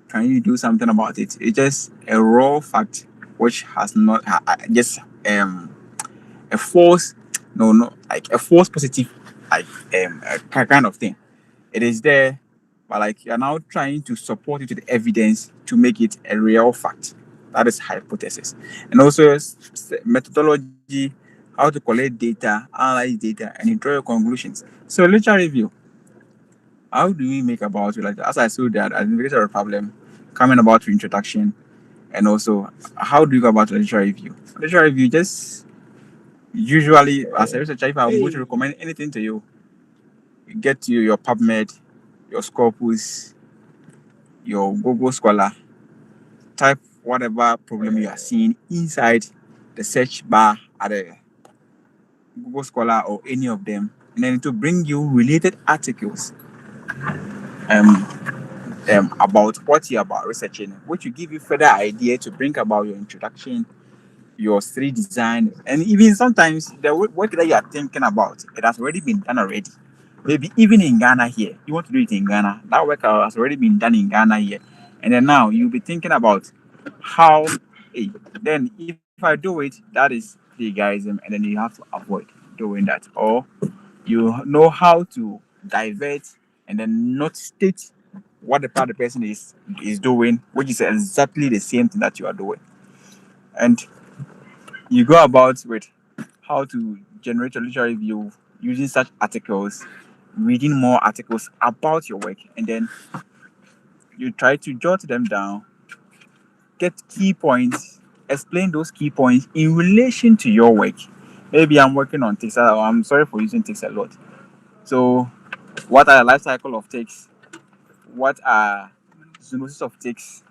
can you do something about it? It's just a raw fact which has not just a false, no, like a false positive, like kind of thing. It is there, but like you're now trying to support it with evidence to make it a real fact. That is hypothesis. And also methodology, how to collect data, analyze data, and draw your conclusions. So literature review. How do we make about it? Like as I said that identification of a problem, coming about to introduction, and also how do you go about literature review? Literature review just usually as a researcher, if I am going to recommend anything to you, you get to your PubMed, your Scopus, your Google Scholar, type whatever problem you are seeing inside the search bar at the Google Scholar or any of them, and then to bring you related articles um, about what you're about researching, which will give you further idea to bring about your introduction, your 3D design, and even sometimes the work that you are thinking about, it has already been done already. Maybe even in Ghana here, you want to do it in Ghana. That work has already been done in Ghana here, and then now you'll be thinking about how. Hey, then if I do it, that is plagiarism, and then you have to avoid doing that, or you know how to divert and then not state what the other person is doing, which is exactly the same thing that you are doing, and you go about with how to generate a literary review using such articles, reading more articles about your work, and then you try to jot them down, get key points, explain those key points in relation to your work. Maybe I'm working on ticks. I'm sorry for using ticks a lot. So, what are the life cycle of ticks? What are zoonosis of ticks?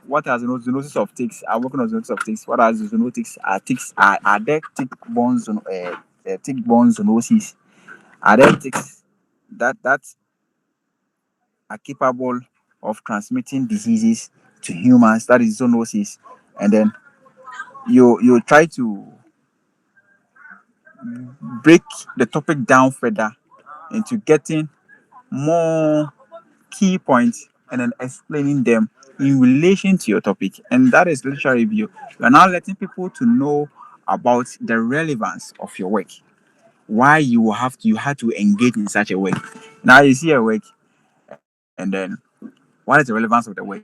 What are zoonosis of ticks? I'm working on zoonosis of ticks. What are zoonotics? Are ticks? Are there tick-borne zoonoses? Are there ticks that are capable of transmitting diseases to humans? That is zoonosis. And then you try to break the topic down further into getting more key points and then explaining them in relation to your topic. And that is literature review. You are now letting people to know about the relevance of your work, why you had to engage in such a work. Now you see a work, and then what is the relevance of the work?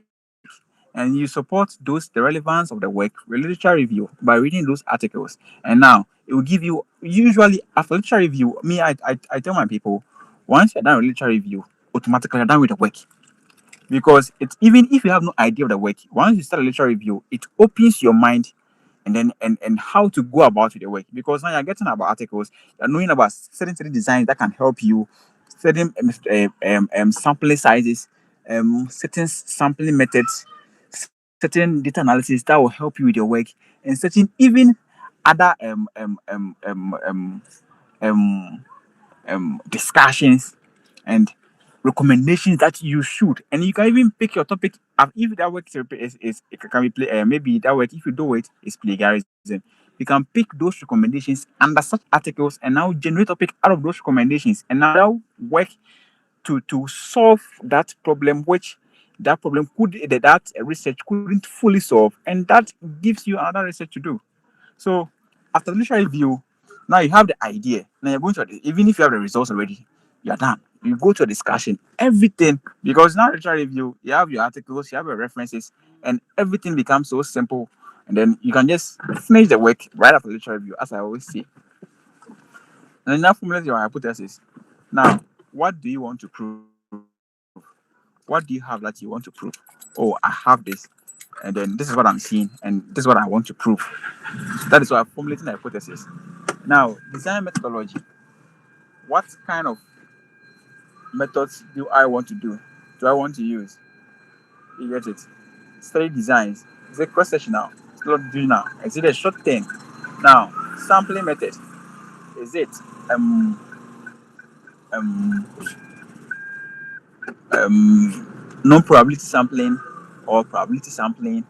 And you support the relevance of the work with literature review by reading those articles. And now it will give you, usually after literature review, I tell my people, once you're done with literature review, automatically you're done with the work. Because it's, even if you have no idea of the work, once you start a literature review, it opens your mind, and then and how to go about with the work. Because now you're getting about articles, you're knowing about certain 3D designs that can help you, certain sampling sizes, certain sampling methods, certain data analysis that will help you with your work, and certain even other um, discussions and recommendations that you should. And you can even pick your topic. If that work is it can be play, maybe that work, if you do it, is plagiarism. You can pick those recommendations under such articles and now generate topic out of those recommendations, and now work to solve that problem which that problem that research couldn't fully solve, and that gives you another research to do. So after the literary review, now you have the idea. Now you're going to even if you have the results already, you're done. You go to a discussion, everything, because now literary review, you have your articles, you have your references, and everything becomes so simple. And then you can just finish the work right after the literary review, as I always say. And then now formulate your hypothesis. Now, what do you want to prove? What do you have that you want to prove? Oh, I have this, and then this is what I'm seeing, and this is what I want to prove. That is why I'm formulating a hypothesis. Now, design methodology. What kind of methods do I want to do? Do I want to use? You get it? Study designs. Is it cross sectional? It's longitudinal. Is it a short term? Now, sampling method. Is it um um non-probability sampling or probability sampling?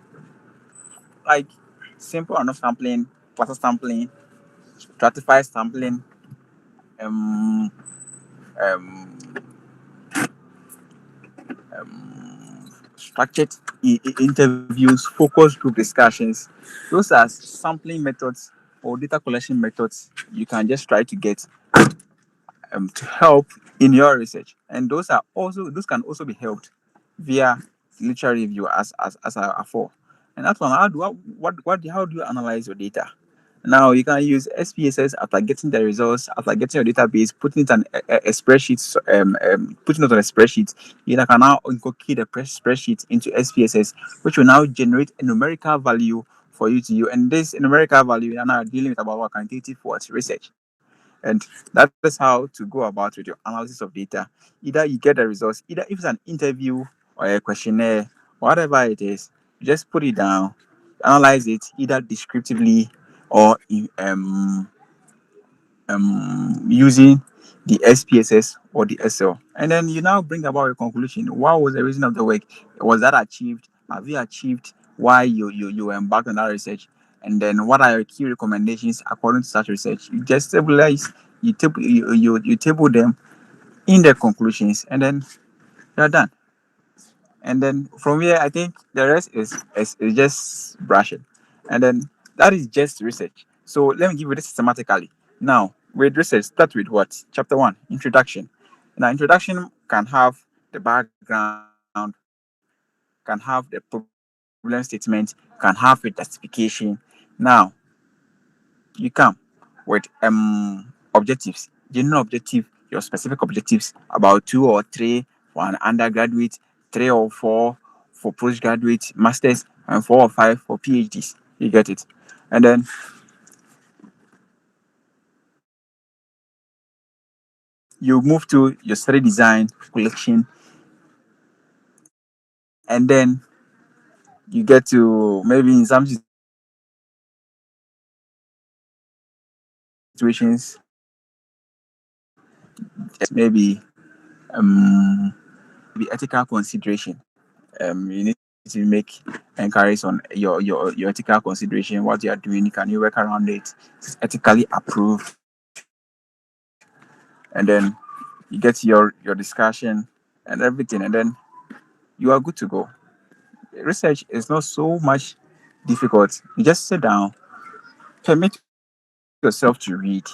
Like simple or not sampling, cluster sampling, stratified sampling, um um structured interviews, focus group discussions. Those are sampling methods or data collection methods you can just try to get to help in your research. And those can also be helped via literary review as I for. And that one, how do I, what how do you analyze your data? Now you can use SPSS after getting the results, after getting your database, putting it on a spreadsheet, putting it on a spreadsheet. You can now encode the spreadsheet into SPSS, which will now generate a numerical value for you to use. And this numerical value, you are now dealing with about what quantitative what research. And that is how to go about with your analysis of data. Either you get the results, either if it's an interview or a questionnaire, whatever it is, you just put it down, analyze it either descriptively or using the SPSS or the SL. And then you now bring about a conclusion. What was the reason of the work? Was that achieved? Have you achieved why you embarked on that research? And then what are your key recommendations according to such research? You just stabilize, you table them in the conclusions, and then you're done. And then from here, I think the rest is just brushing. And then that is just research. So let me give you this systematically. Now, with research, start with what? Chapter 1, introduction. Now, introduction can have the background, can have the problem statement, can have a justification. Now, you come with objectives, general objective, your specific objectives, about two or three for an undergraduate, three or four for postgraduate, masters, and 4 or 5 for PhDs. You get it? And then you move to your study design collection, and then you get to maybe in some situations maybe be ethical consideration. You need to make inquiries on your ethical consideration, what you are doing. Can you work around it? It's ethically approved. And then you get your discussion and everything, and then you are good to go. Research is not so much difficult. You just sit down, permit yourself to read,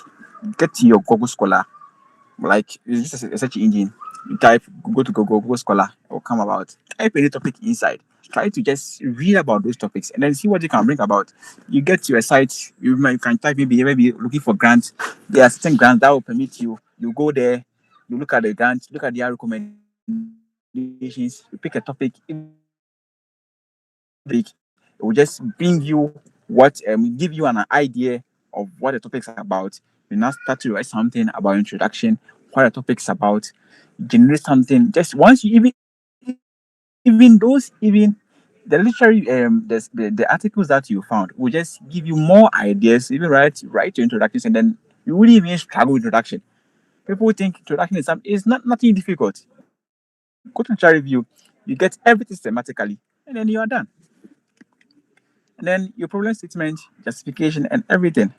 get to your Google Scholar, like it's just a search engine. You type, go to Google Scholar, it will come about. Type any topic inside. Try to just read about those topics and then see what you can bring about. You get to a site, you can type maybe looking for grants. There are certain grants that will permit you. You go there, you look at the grants, look at their recommendations, you pick a topic. Even if it's not a topic, it will just bring you give you an idea of what the topic's about. You now start to write something about introduction, what the topic's about, generate something. Just once you even the literary the articles that you found will just give you more ideas. Even write your introductions, and then you wouldn't even struggle with introduction. People think introduction is something. It's not nothing difficult. Go to literary review, you get everything systematically, and then you are done. And then your problem statement, justification, and everything.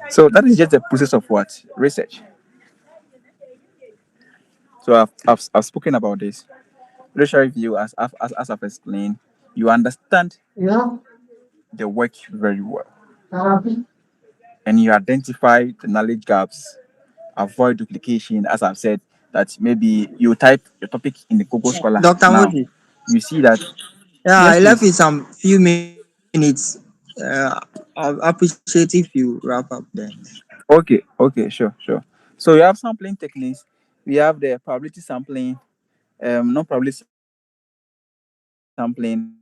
So that is just the process of what research. So I've spoken about this. Very sure if you, as I've explained, you understand Yeah. the work very well, and you identify the knowledge gaps, avoid duplication. As I've said, that maybe you type your topic in the Google Scholar Dr. now, Moses. you see that. Yeah, I Yes, left please. in some few minutes. I'll appreciate if you wrap up then. Okay, sure. So we have sampling techniques. We have the probability sampling, non-probability sampling,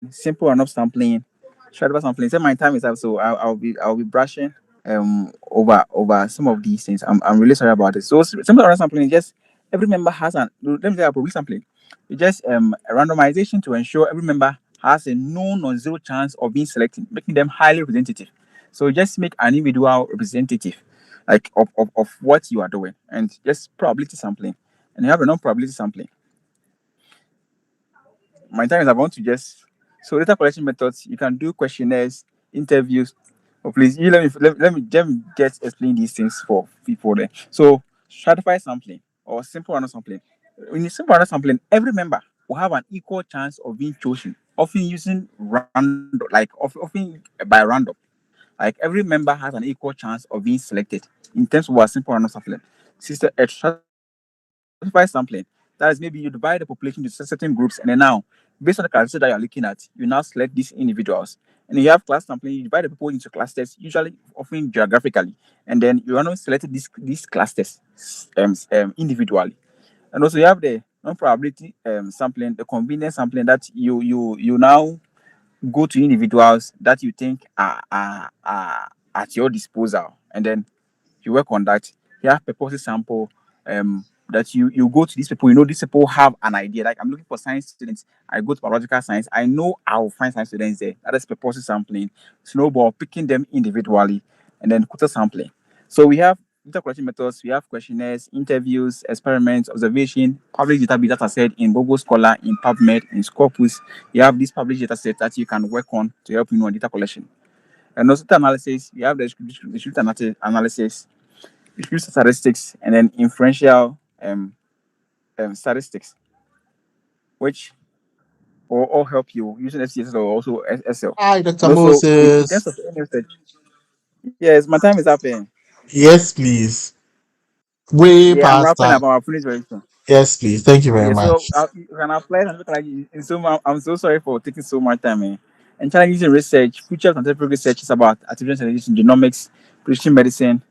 simple enough sampling, stratified sampling. Say my time is up, so I'll be brushing over some of these things. I'm really sorry about it. So simple enough sampling is just every member has an, let me say probability sampling. It's just a randomization to ensure every member has a known or zero chance of being selected, making them highly representative. So just make an individual representative, like of what you are doing, and just probability sampling. And you have a non-probability sampling. My time is, I want to just, so data collection methods. You can do questionnaires, interviews. Oh, please, you let me just explain these things for people there. So stratified sampling or simple random sampling. In the simple random sampling, every member will have an equal chance of being chosen, often using random, like often by random. Like every member has an equal chance of being selected in terms of our simple random sampling. Sister, a stratified sampling, that is maybe you divide the population into certain groups, and then now, based on the characteristics that you're looking at, you now select these individuals. And you have class sampling, you divide the people into clusters, usually often geographically, and then you are now selected these clusters individually. And also you have the non-probability sampling, the convenience sampling, that you now go to individuals that you think are at your disposal, and then you work on that. You have purposes sample, that you go to these people. You know these people have an idea. Like I'm looking for science students. I go to biological science. I know I'll find science students there. That is purposes sampling. Snowball, picking them individually, and then quota sampling. So we have data collection methods. We have questionnaires, interviews, experiments, observation, public database data set in Google Scholar, in PubMed, in Scopus. You have these published data sets that you can work on to help you know data collection. And also data analysis, you have the distributed analysis, distributed statistics, and then inferential statistics, which will all help you using FCS or also SL. Hi, Dr. And also in terms Moses. of any research, yes, my time is up. Yes, please. Way Yeah, I'm past wrapping time. up. I'll finish very soon. Yes, please. Thank you very Yeah, so much. you can apply and look like I'm so sorry for taking so much time. And trying using research, future scientific research is about artificial intelligence in genomics, precision medicine.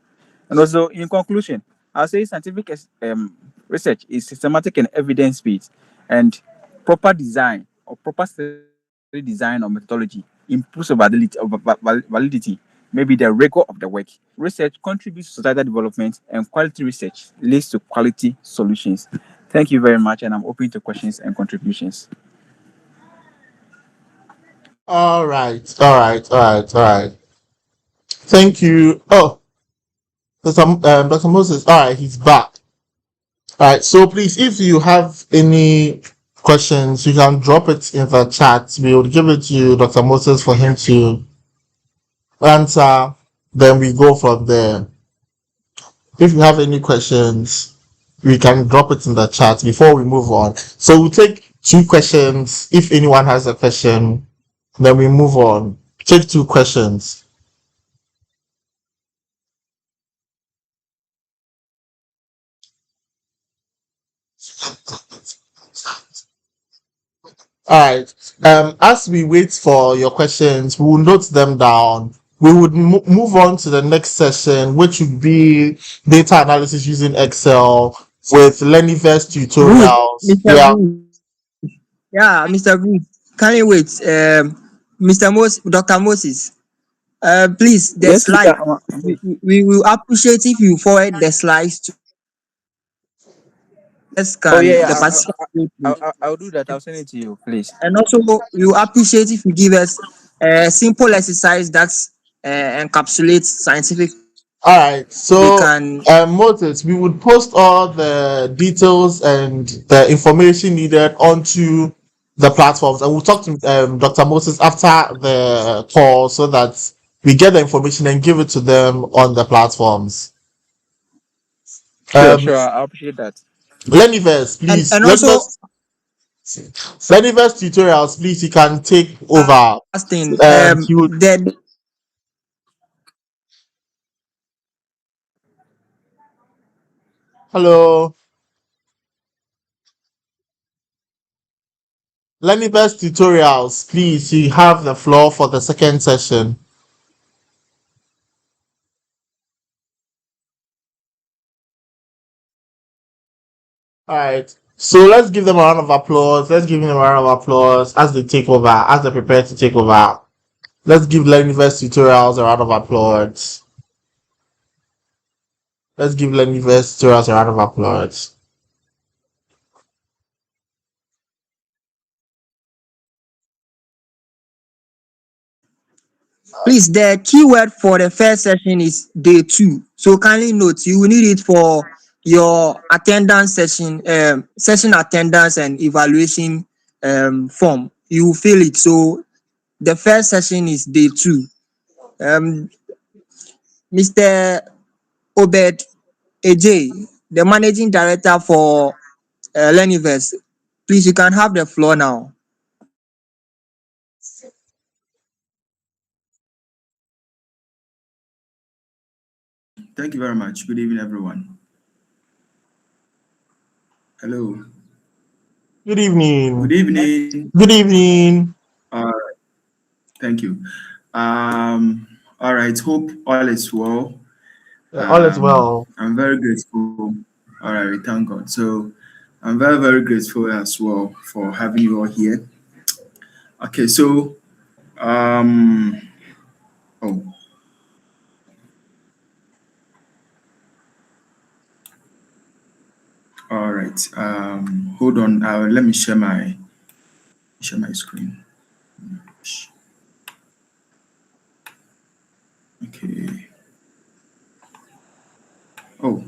And also, in conclusion, I'll say scientific research is systematic and evidence based, and proper design or proper study design or methodology improves the validity, maybe the rigor of the work. Research contributes to societal development, and quality research leads to quality solutions. Thank you very much, and I'm open to questions and contributions. All right. All right. All right. All right. Thank you. Oh, Dr. Moses. All right. He's back. All right. So please, if you have any questions, you can drop it in the chat. We will give it to Dr. Moses for him to answer. Then we go from there. If you have any questions, we can drop it in the chat before we move on. So we'll take two questions. If anyone has a question, then we move on. Take two questions. All right. As we wait for your questions, we will note them down. We would move on to the next session, which would be data analysis using Excel with Leniverse Good, tutorials. Mr. Yeah. Good. Yeah, Mr. Good. Can you wait? Mr. Dr. Moses. Please, the Yes, please. slide. We will appreciate if you forward the slides to us. Oh Can yeah, the yeah. participants go through? I'll do that. I'll send it to you, please. And also, we will appreciate if you give us a simple exercise that encapsulates scientific All so right. we So, can. Moses, we would post all the details and the information needed onto the platforms, and we'll talk to Dr. Moses after the call so that we get the information and give it to them on the platforms. Sure, Um, sure. I appreciate that. Leniverse, And please. also, Leniverse. Leniverse tutorials, please, you can take over. Last thing, He would. the Hello. Leniverse tutorials, please, you have the floor for the second session. All right. So let's give them a round of applause. Let's give them a round of applause as they take over, as they prepare to take over. Let's give Leniverse tutorials a round of applause. Let's give Leniverse tutorials a round of applause. please, the keyword for the first session is day 2. So kindly note, you will need it for your attendance session, session attendance and evaluation form. You will fill it. So the first session is day 2. Um, Mr. Obed AJ, the managing director for Leniverse, please, you can have the floor now. Thank you very much. Good evening, everyone. Hello. Good Good evening. evening. Good evening. Uh, Thank you. All right. Hope all is well. All is well. I'm very grateful. All right. We thank God. So I'm very, very grateful as well for having you all here. Okay. So, um, oh, all right. Hold on. Let me share my screen. Okay. Oh,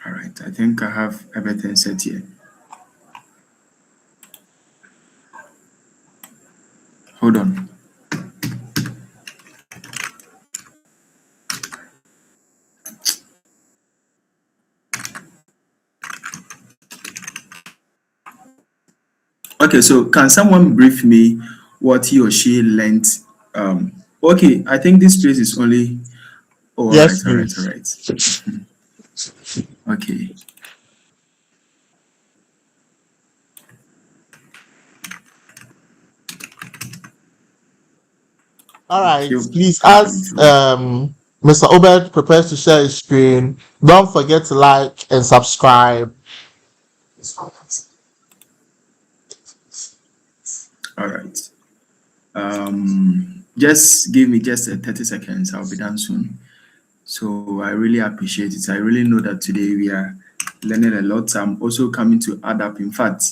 all right. I think I have everything set here. Hold on. Okay, so can someone brief me what he or she learned? Okay, I think this place is only. Oh, all right, Yes, all right, all please. right. Okay, All thank right. you. Please, I'm coming as through. Mr. Obed prepares to share his screen, don't forget to like and subscribe. All right. Just give me just 30 seconds. I'll be done soon. So I really appreciate it. I really know that today we are learning a lot. I'm also coming to add up. In fact,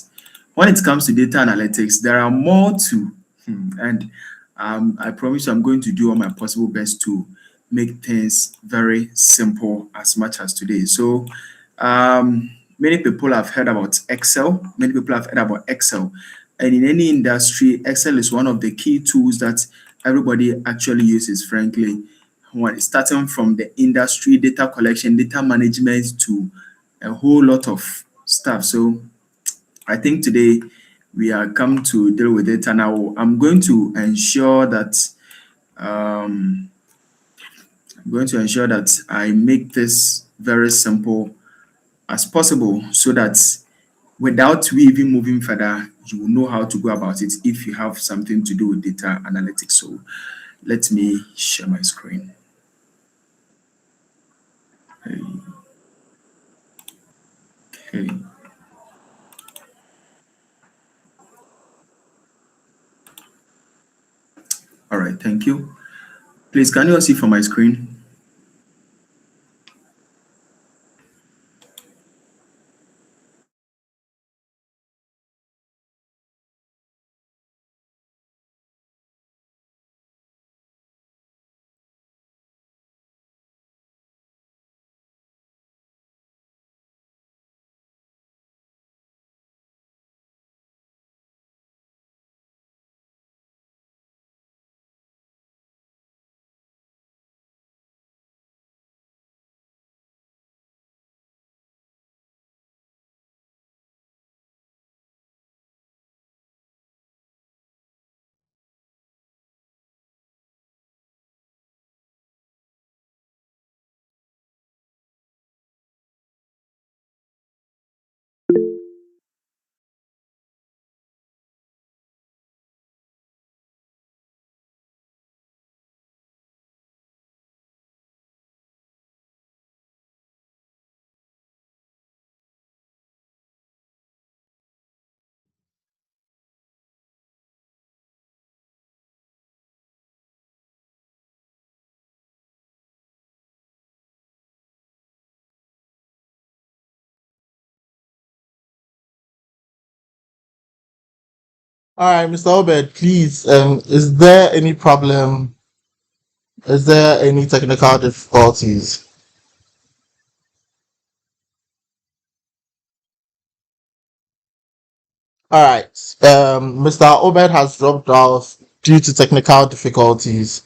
when it comes to data analytics, there are more to, and I promise you I'm going to do all my possible best to make things very simple as much as today. So many people have heard about Excel. Many people have heard about Excel. And in any industry, Excel is one of the key tools that everybody actually uses, frankly when starting from the industry, data collection, data management to a whole lot of stuff. So I think today we are come to deal with it, and I'm going to ensure that um, I make this very simple as possible, so that without we even moving further, you will know how to go about it if you have something to do with data analytics. So let me share my screen. Okay. All right. Thank you. Please, can you all see from my screen? All right, Mr. Obed, please. Is there any problem? Is there any technical difficulties? All right. Mr. Obed has dropped off due to technical difficulties.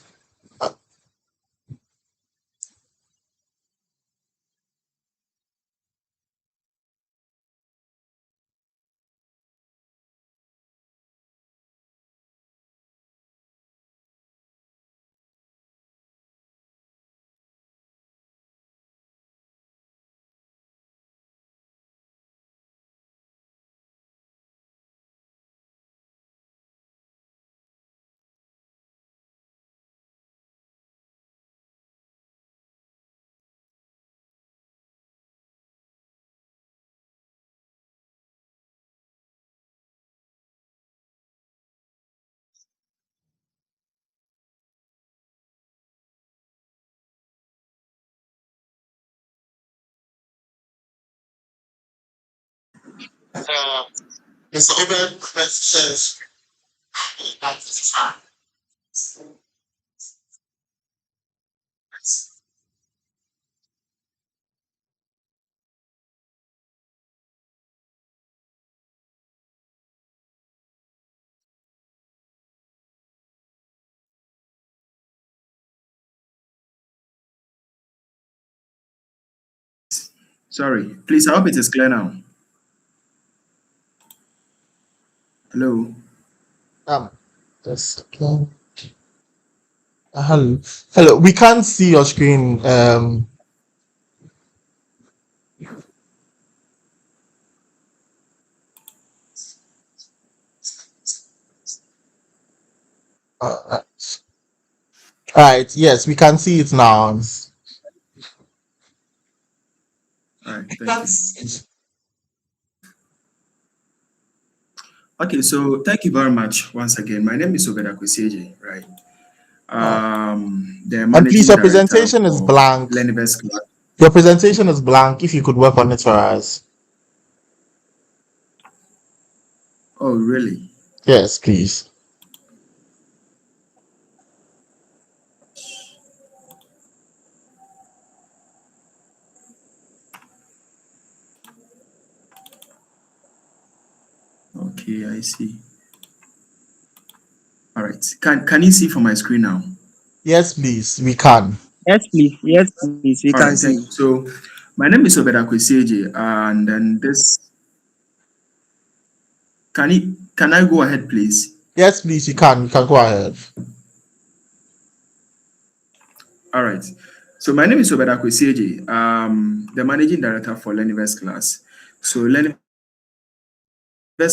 Mr. Obed says that is fine. Sorry, please. I hope it is clear now. Hello. Um, just hello. Hello. We can't see your screen. Uh, all right. Yes, we can see it now. All right. Thank you. That's Okay. So thank you very much once again. My name is Obeda Kwesieje, right? uh, The and please, managing your director presentation is for blank. Lenivest Club. Your presentation is blank. If you could work on it for us. Oh, really? Yes, please. Okay, I see. All right. Can you see from my screen now? Yes, please. We can. Yes, please. Yes, please. We All can right. see. Thank you. So my name is Obeda Kwesieje, and then this. Can I go ahead, please? Yes, please. You can. You can go ahead. All right. So my name is Obeda Kwesieje, the managing director for Lenivest Class. So Lenivest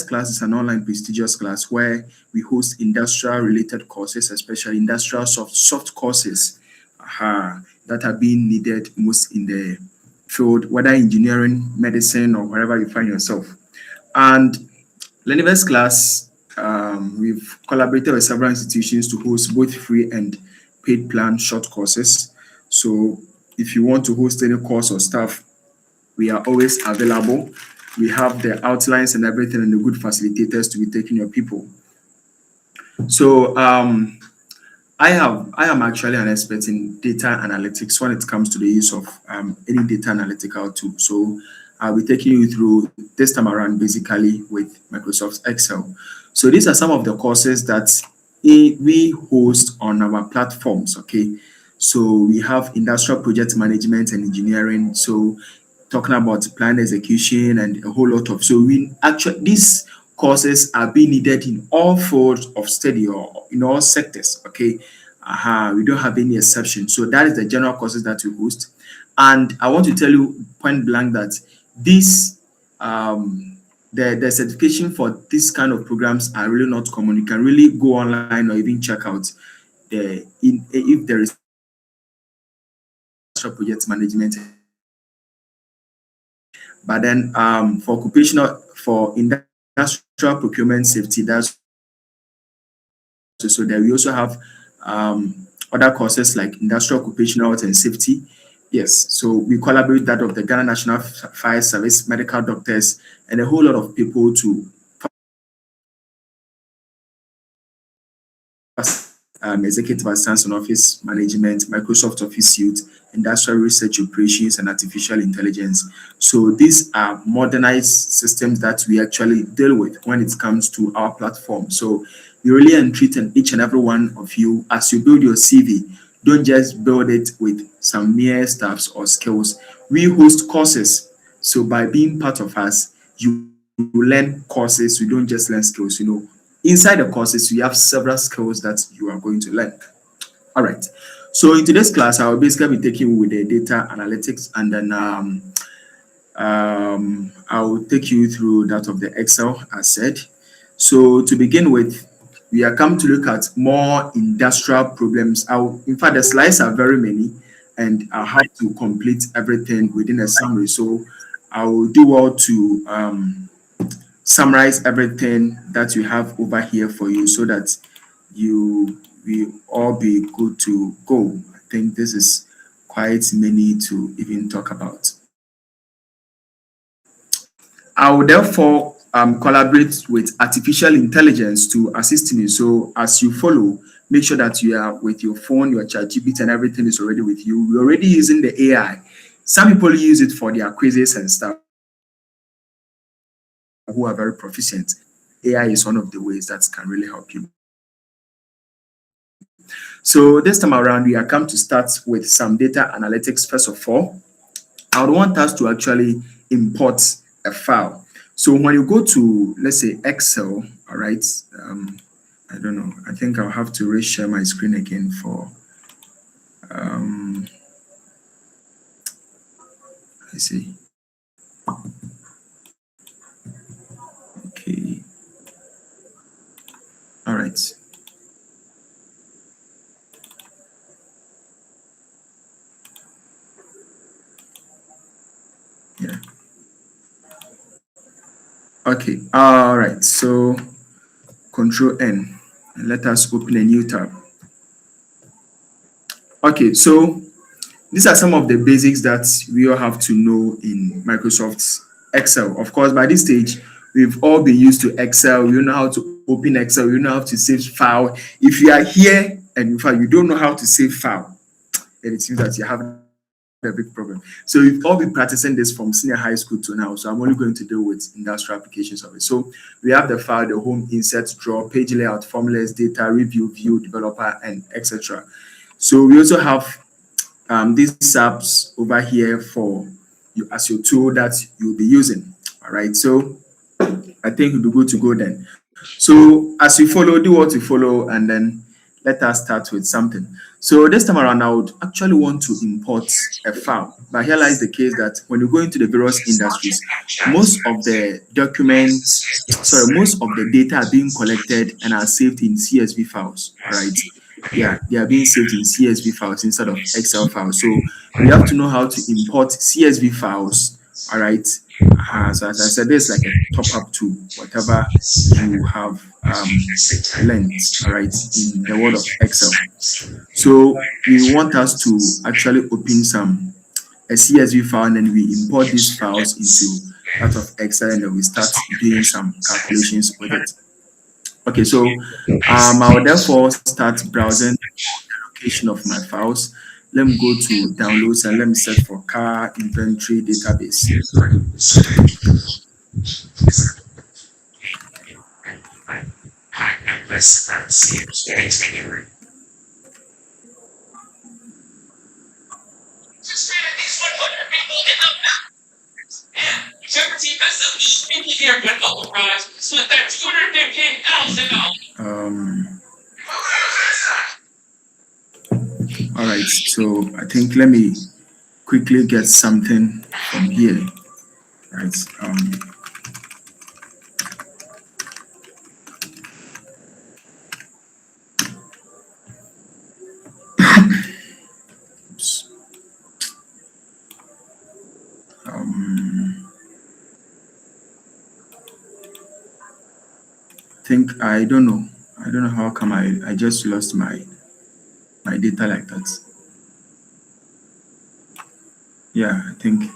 Class is an online prestigious class where we host industrial related courses, especially industrial soft courses that are being needed most in the field, whether engineering, medicine, or wherever you find yourself. And Lenivest Class, we've collaborated with several institutions to host both free and paid plan short courses. So if you want to host any course or stuff, we are always available. We have the outlines and everything and the good facilitators to be taking your people. So I am actually an expert in data analytics when it comes to the use of any data analytical tool. So I'll be taking you through this time around basically with Microsoft Excel. So these are some of the courses that we host on our platforms. Okay, so we have industrial project management and engineering. So talking about plan execution and a whole lot of, so we actually these courses are being needed in all fields of study or in all sectors. Okay, we don't have any exception. So that is the general courses that we host, and I want to tell you point blank that this the certification for this kind of programs are really not common. You can really go online or even check out the in if there is project management. But then for occupational, for industrial procurement safety, that's so that we also have other courses like industrial occupational health and safety. Yes, so we collaborate that of the Ghana National Fire Service, medical doctors, and a whole lot of people to executive assistance on office management, Microsoft Office suite, industrial research operations, and artificial intelligence. So these are modernized systems that we actually deal with when it comes to our platform. So we really entreat each and every one of you as you build your CV. Don't just build it with some mere stuffs or skills. We host courses. So by being part of us, you learn courses. You don't just learn skills. Inside the courses, you have several skills that you are going to learn. All right. So in today's class, I will basically be taking you with the data analytics, and then I will take you through that of the Excel, as said. So to begin with, we are come to look at more industrial problems. In fact, the slides are very many, and I'll have to complete everything within a summary. So I will do well to summarize everything that we have over here for you, so that you will all be good to go. I think this is quite many to even talk about. I will therefore collaborate with artificial intelligence to assist me. So as you follow, make sure that you are with your phone, your chat GPT, and everything is already with you. We're already using the AI. Some people use it for their quizzes and stuff who are very proficient. AI is one of the ways that can really help you. So this time around, we are come to start with some data analytics. First of all, I would want us to actually import a file. So when you go to, let's say, Excel, all right, I don't know, I think I'll have to reshare my screen again for, I see. Okay. All right. Yeah. Okay. All right. So Control N, and let us open a new tab. Okay. So these are some of the basics that we all have to know in Microsoft's Excel. Of course, by this stage, we've all been used to Excel. We know how to open Excel. We know how to save file. If you are here and in fact you don't know how to save file, then it seems that you have a big problem. So we've all been practicing this from senior high school to now. So I'm only going to deal with industrial applications of it. So we have the file, the home, insert, draw, page layout, formulas, data, review, view, developer, and etc. So we also have these apps over here for you as your tool that you'll be using. All right. So I think we'll be good to go then. So as you follow, do what you follow, and then let us start with something. So this time around, I would actually want to import a file. But here lies the case that when you go into the various industries, most of the documents, most of the data are being collected and are saved in CSV files. All right. Yeah, they are being saved in CSV files instead of Excel files. So we have to know how to import CSV files. All right. So as I said, there's like a top up to whatever you have learned, all right, in the world of Excel. So we want us to actually open a CSV file, and then we import these files into that of Excel, and then we start doing some calculations with it. Okay, so I will therefore start browsing the location of my files. Let me go to downloads and let me search for car inventory database. Um, all right, so I think let me quickly get something from here. Right. Oops. Think I don't know. I don't know how come I just lost my data like that. Yeah, I think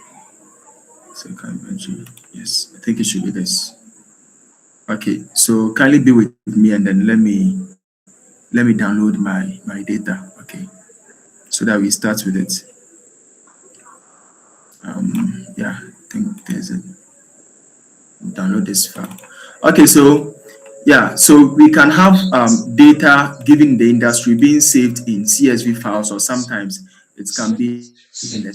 second venture. Yes, I think it should be this. Okay, so kindly be with me and then let me let me download my data. Okay, so that we start with it. Yeah, I think there's a download this file. Okay, so yeah, so we can have data given the industry being saved in CSV files, or sometimes it can be in the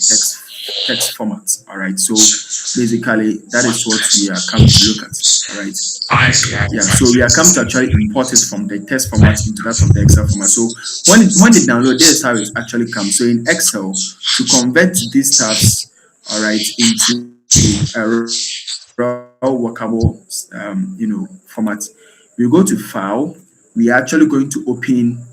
text format. All right, so basically that is what we are coming to look at. All right, yeah, so we are coming to actually import it from the text format into that of the Excel format. So when they download, this is how it actually comes. So in Excel, to convert these tabs, all right, into a raw workable format, we go to file. We are actually going to open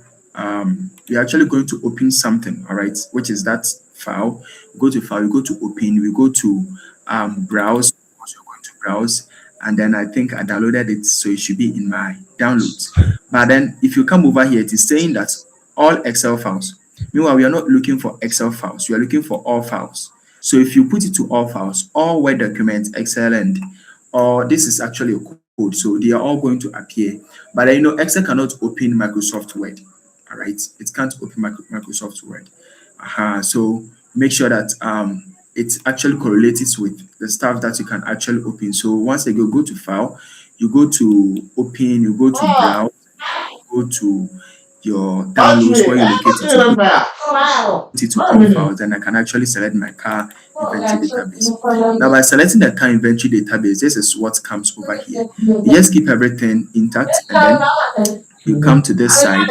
something, all right, which is that file. Go to file, you go to open, we go to browse. Also going to browse, and then I think I downloaded it, so it should be in my downloads. But then if you come over here, it is saying that all Excel files. Meanwhile, we are not looking for Excel files, we are looking for all files. So if you put it to all files, all Word documents, Excel, and or this is actually a code, so they are all going to appear. But Excel cannot open Microsoft Word. All right, it can't open Microsoft Word. So make sure that it actually correlates with the stuff that you can actually open. So once again, go to file, you go to open, you go to browse, go to your downloads where you locate it, you put it to all files, then I can actually select my car inventory database. Now, by selecting the car inventory database, this is what comes over here. You just keep everything intact, and then you come to this side,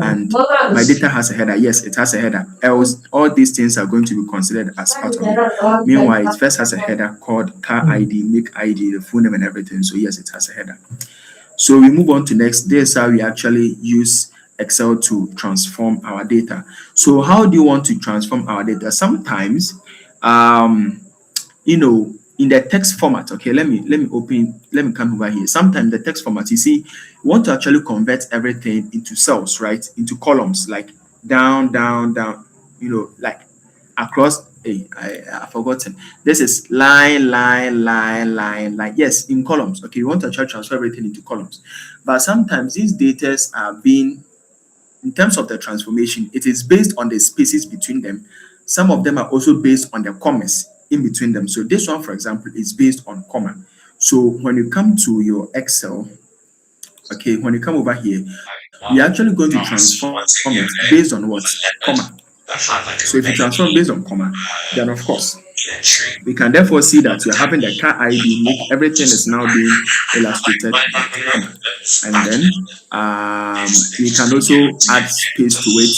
and my data has a header. Yes, it has a header. Else, all these things are going to be considered as part of it. Meanwhile, it first has a header called car ID, make ID, the full name, and everything. So yes, it has a header. So we move on to next. This is how we actually use Excel to transform our data. So how do you want to transform our data? Sometimes, um, in the text format. Okay, let me come over here. Sometimes the text format, you see, you want to actually convert everything into cells, right? Into columns, like down, down, down. Like across. Hey, I've forgotten. This is line, line, line, line, line. Yes, in columns. Okay, you want to actually transfer everything into columns, but sometimes these data are being, in terms of the transformation, it is based on the spaces between them. Some of them are also based on the commas in between them. So this one, for example, is based on comma. So when you come to your Excel, okay, when you come over here, we are actually going to transform it based on what? Comma. So if you transform based on comma, then of course we can therefore see that you're having the car ID, make everything is now being illustrated by comma. And then we can also add space to it.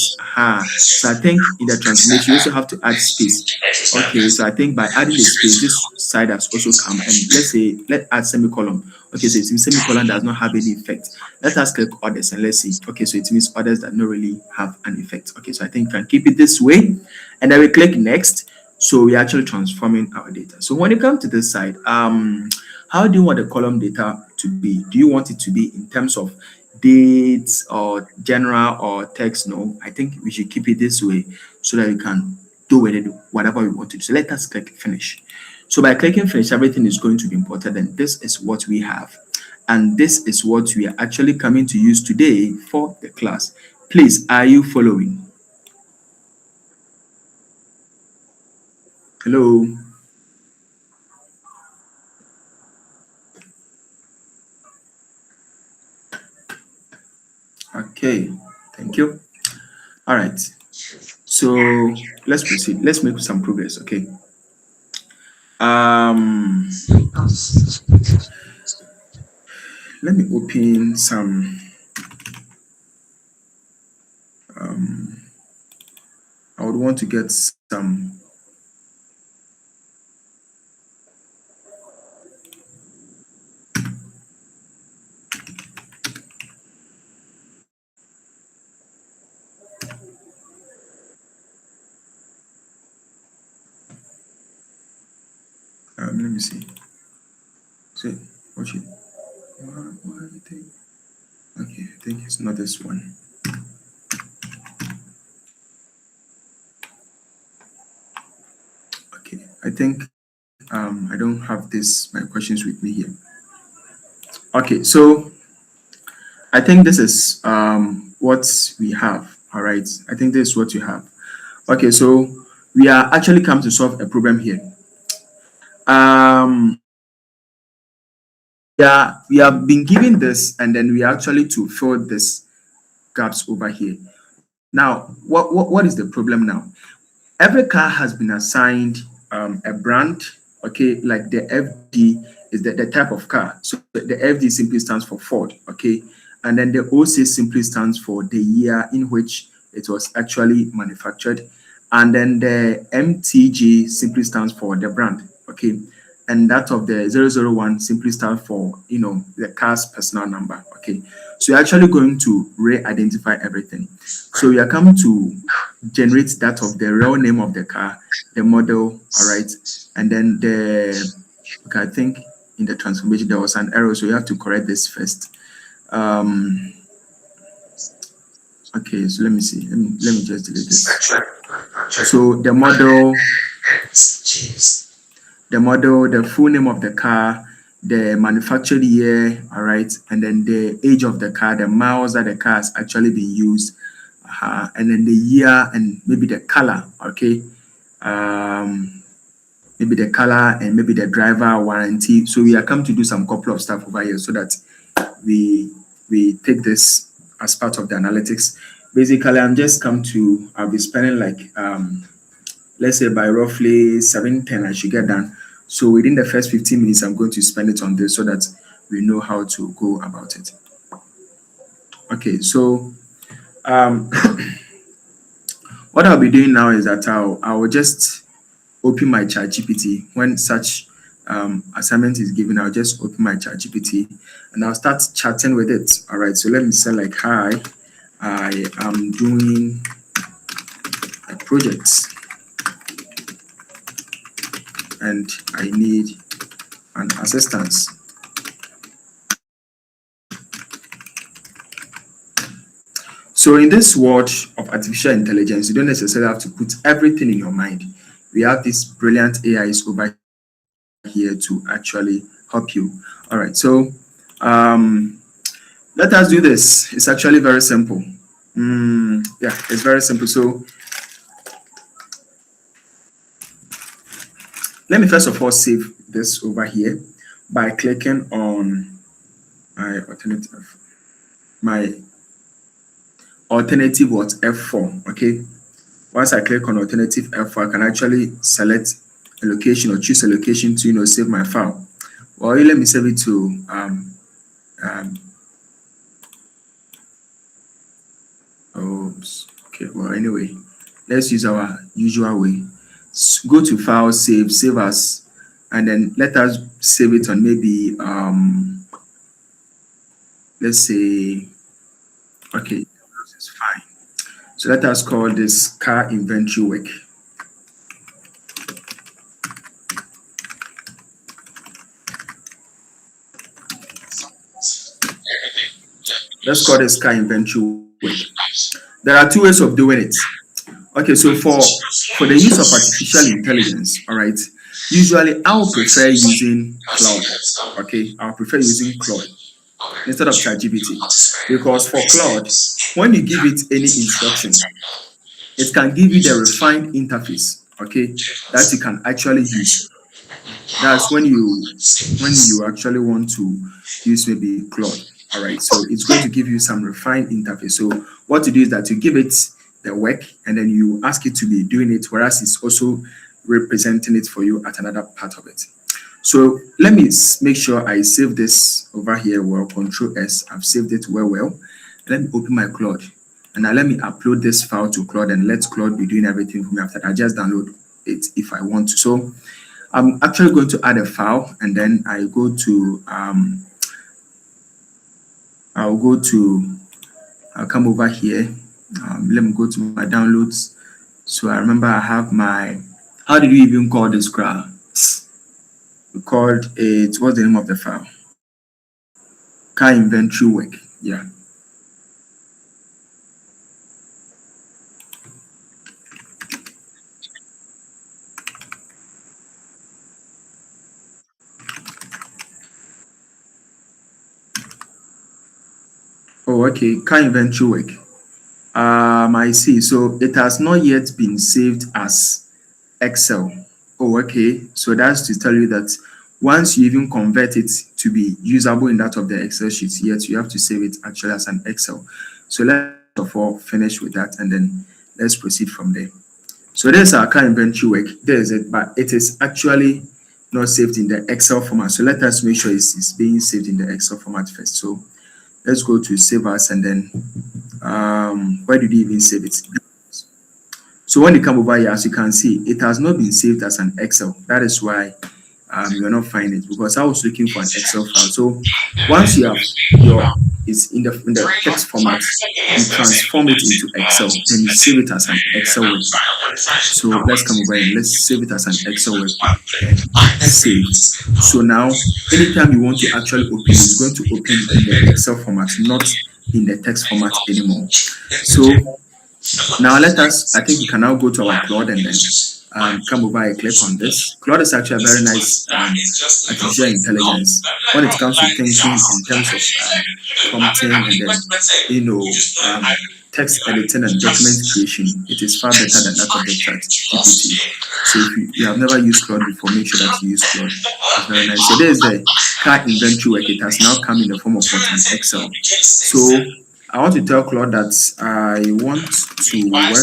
So I think in the transformation, you also have to add space. Okay, so I think by adding the space, this side has also come. And let's say, let's add semicolon. Okay, so it means semicolon does not have any effect. Let us click others and let's see. Okay, so it means others that don't really have an effect. Okay, so I think you can keep it this way. And then we click next. So we're actually transforming our data. So when you come to this side, how do you want the column data to be? Do you want it to be in terms of dates or general or text? No, I think we should keep it this way so that we can do with it whatever we want to do. So let us click finish. So by clicking finish, everything is going to be imported, and this is what we have. And this is what we are actually coming to use today for the class. Please, are you following? Hello. Okay, thank you. All right. So let's proceed. Let's make some progress. Okay. Let me open some. I would want to get some. Let me see. So what you? What thing? Okay, I think it's not this one. Okay, I think I don't have this my questions with me here. Okay, so I think this is what we have. All right. I think this is what you have. Okay, so we are actually come to solve a problem here. Yeah, we have been given this, and then we actually to fill this gaps over here. Now, what is the problem now? Every car has been assigned a brand, okay, like the FD is the type of car. So the FD simply stands for Ford, okay, and then the OC simply stands for the year in which it was actually manufactured, and then the MTG simply stands for the brand, okay, and that of the 001 simply stands for, the car's personal number, okay. So you're actually going to re-identify everything. So we are coming to generate that of the real name of the car, the model, all right, and then okay, I think in the transformation there was an error, so you have to correct this first. Um, okay, so let me see. Let me just delete this. So the full name of the car, the manufactured year, all right, and then the age of the car, the miles that the car has actually been used, and then the year and maybe the color, okay. Maybe the color and maybe the driver warranty. So we are come to do some couple of stuff over here so that we take this as part of the analytics. Basically, I'll be spending like let's say by roughly 7:10 I should get done. So within the first 15 minutes, I'm going to spend it on this so that we know how to go about it. Okay, so um, what I'll be doing now is that I will just open my chat GPT. When such assignment is given, I'll just open my chat GPT and I'll start chatting with it. All right, so let me say like, hi, I am doing a project and I need an assistance. So in this world of artificial intelligence, you don't necessarily have to put everything in your mind. We have these brilliant AIs over here to actually help you. All right, so let us do this. It's actually very simple. Yeah, it's very simple. So let me first of all save this over here by clicking on my alternative what F4. Okay. Once I click on alternative F4, I can actually select a location or choose a location to save my file. Well, let me save it to um oops. Okay, well anyway, let's use our usual way. Go to file, save as, and then let us save it on maybe let's say, okay, it's fine. So let us call this car inventory work. Let's call this car inventory work. There are two ways of doing it. Okay, so for the use of artificial intelligence, all right, usually I would prefer using Cloud. Okay, I'll prefer using Cloud instead of ChatGPT, because for Cloud, when you give it any instruction, it can give you the refined interface, okay, that you can actually use. That's when you actually want to use maybe Claude. All right, so it's going to give you some refined interface. So what to do is that you give it the work and then you ask it to be doing it, whereas it's also representing it for you at another part of it. So let me make sure I save this over here. Well, Control S. I've saved it well. Let me open my Claude and now let me upload this file to Claude and let Claude be doing everything for me after that. I just download it if I want to. So I'm actually going to add a file and then I'll come over here. Let me go to my downloads. So I remember I have how did we even call this crowd? We called it, what's the name of the file? Car inventory work. Yeah. Oh, okay. Car inventory work. I see. So it has not yet been saved as Excel. Oh, okay. So that's to tell you that once you even convert it to be usable in that of the Excel sheet, yet you have to save it actually as an Excel. So let's first of all finish with that and then let's proceed from there. So there's our car inventory work. There is it, but it is actually not saved in the Excel format. So let us make sure it's being saved in the Excel format first. So let's go to save as and then where did you even save it? So when you come over here, as you can see, it has not been saved as an Excel. That is why you're not finding it, because I was looking for an Excel file. So once you have your it's in the text format, you transform it into Excel, then you save it as an Excel workbook. So let's come over here. Let's save it as an Excel workbook and save. So now, anytime you want to actually open it, it's going to open in the Excel format, not in the text format anymore. So now I think we can now go to our Claude and then come over and click on this. Claude is actually a very nice artificial intelligence when it comes to thinking in terms of prompting and then, text editing and document creation. It is far better than that of the chat GPT. So if you have never used Claude before, make sure that you use Claude. It's very nice. So there's the car inventory work. It has now come in the form of what? An Excel. So I want to tell Claude that I want to work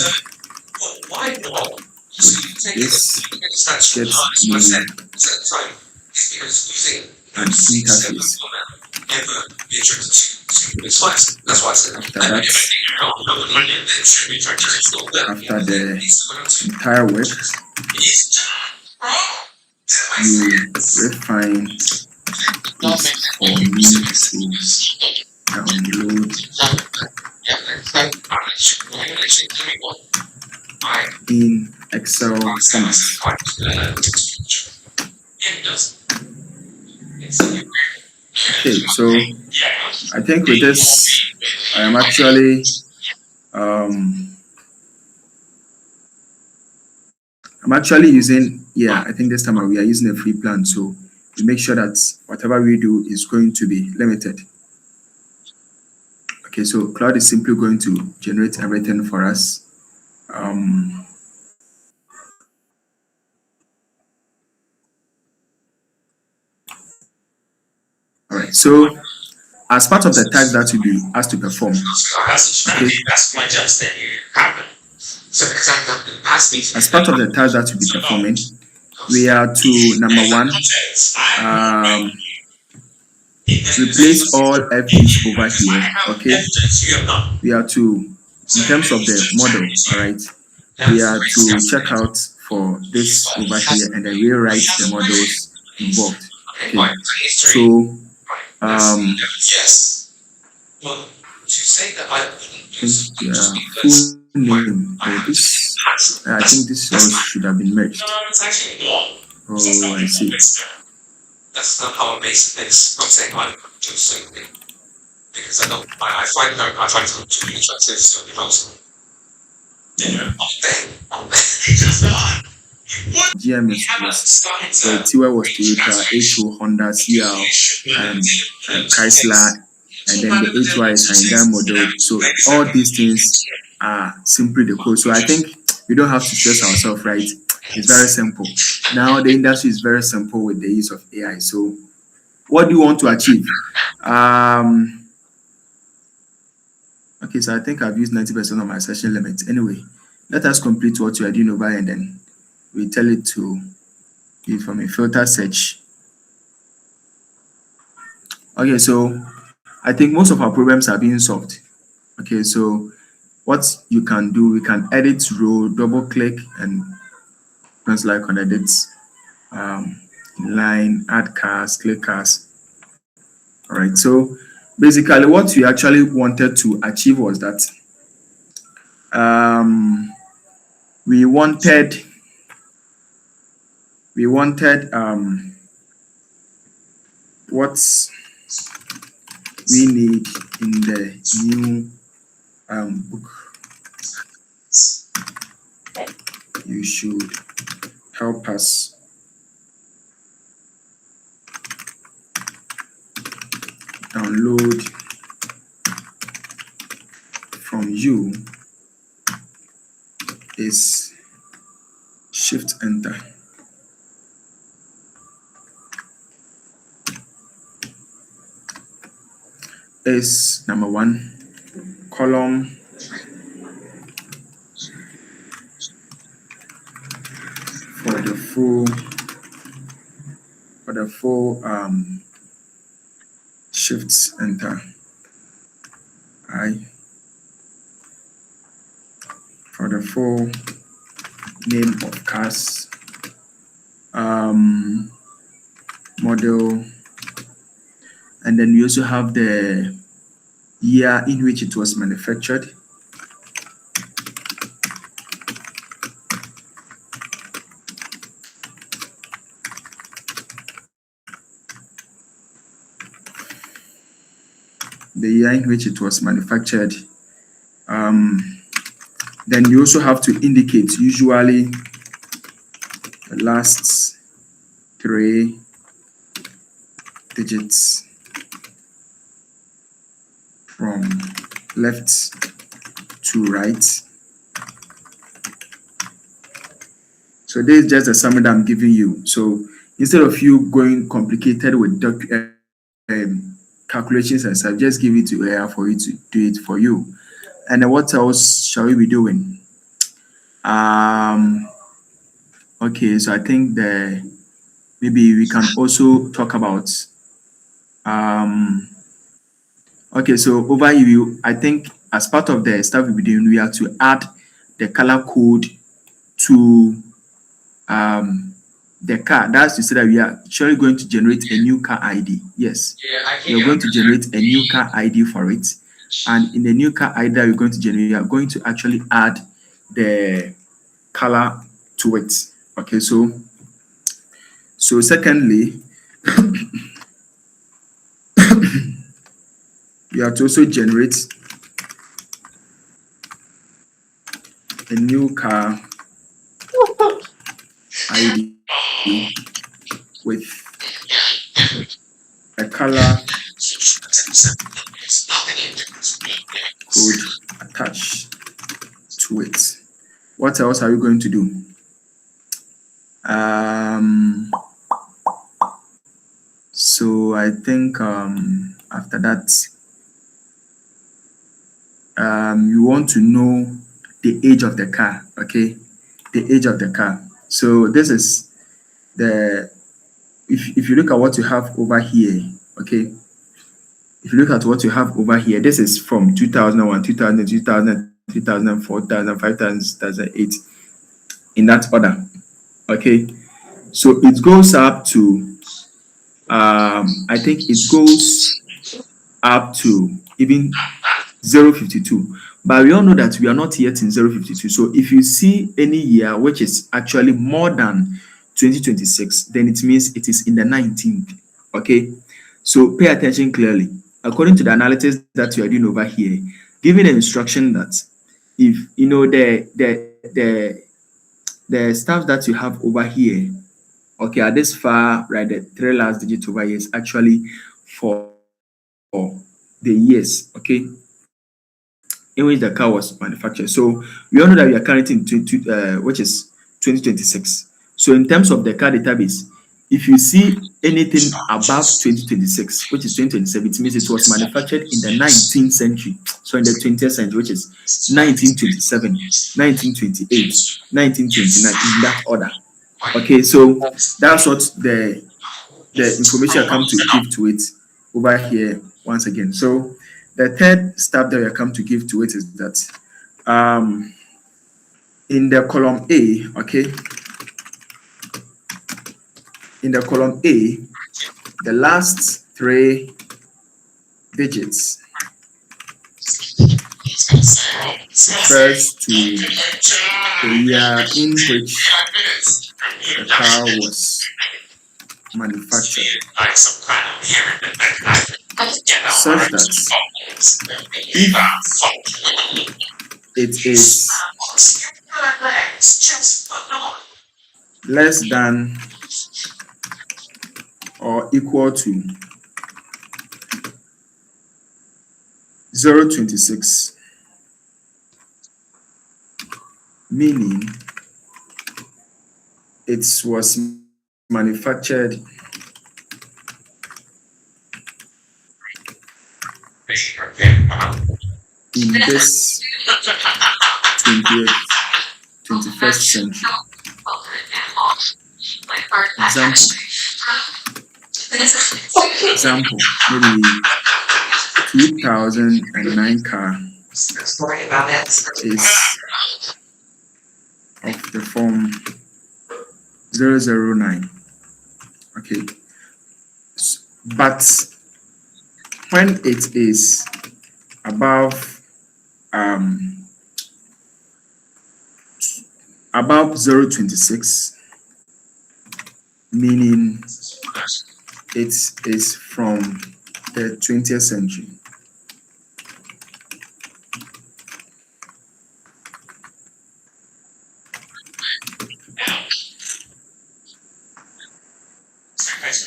with this. Get me an interface. After the entire work, you refine it for me to download in Excel format. Okay, so I think with this, I am actually using, I think this time we are using a free plan, so we make sure that whatever we do is going to be limited. Okay, so Cloud is simply going to generate everything for us. All right, so as part of the task that will be asked to perform, okay, as part of the task that we'll be performing, we are to number one, replace all FGs over here. Okay, we are to, in terms of the model, all right, we are to check out for this over here and then rewrite the models involved. Okay, so full name. This I think this all should have been merged. Oh, I see. That's not how it makes things. I'm saying I do something because I find them to be attractive to the most. GMS was Tiwa was Toyota, HO Honda, CL, Chrysler, and then the HY is Hyundai model. So all these things are simply the code. So I think we don't have to stress ourselves, right? It's very simple. Now the industry is very simple with the use of AI. So what do you want to achieve? Okay, so I think I've used 90% of my session limit. Anyway, let us complete what you are doing over and then we tell it to do it from a filter search. Okay, so I think most of our problems are being solved. Okay, so what you can do, we can edit row, double click and things like on edit, line, add cars, click cars. All right, so basically what we actually wanted to achieve was that we wanted what we need in the new book. You should help us download from you is shift enter. Is number 1 column for the full shift enter I for the full name of cars, model, and then we also have the year in which it was manufactured. The year in which it was manufactured. Then you also have to indicate usually the last 3 digits from left to right. So this is just a summary that I'm giving you. So instead of you going complicated with calculations and stuff, just give it to AI for you to do it for you. And then what else shall we be doing? Okay, so I think maybe we can also talk about okay, so over here, I think as part of the stuff we'll be doing, we have to add the color code to the car. That's to say that we are actually going to generate a new car ID. Yes, we are going to generate a new car ID for it. And in the new car ID that we're going to generate, we are going to actually add the color to it. Okay, so secondly, you have to also generate a new car ID with a color code attached to it. What else are we going to do? So I think after that, you want to know the age of the car. Okay, the age of the car. So this is if you look at what you have over here. Okay, if you look at what you have over here, this is from 2001, 2000, 2000, 2004, 2005, 2008, in that order. Okay, so it goes up to I think it goes up to even 052, but we all know that we are not yet in 052. So if you see any year which is actually more than 2026, then it means it is in the 19th. Okay, so pay attention clearly. According to the analysis that you are doing over here, given the instruction that if you know the stuff that you have over here, okay, at this far, right, the 3 last digits over here is actually for the years, okay, in which the car was manufactured. So we all know that we are currently in which is 2026. So in terms of the car database, if you see anything above 2026, which is 2027, it means it was manufactured in the 19th century. So in the 20th century, which is 1927, 1928, 1929, in that order. Okay, so that's what the information I come to give to it over here once again. So the third step that I come to give to it is that in the column A, okay, in the column A, the last 3 digits refers to the year in which the car was manufactured, such that if it is less than or equal to 0.26, meaning it was manufactured in this 20th, 21st century. Example, maybe 2009 car Story about it. is of the form 009. Okay, but when it is above above 026, meaning it is from the 20th century.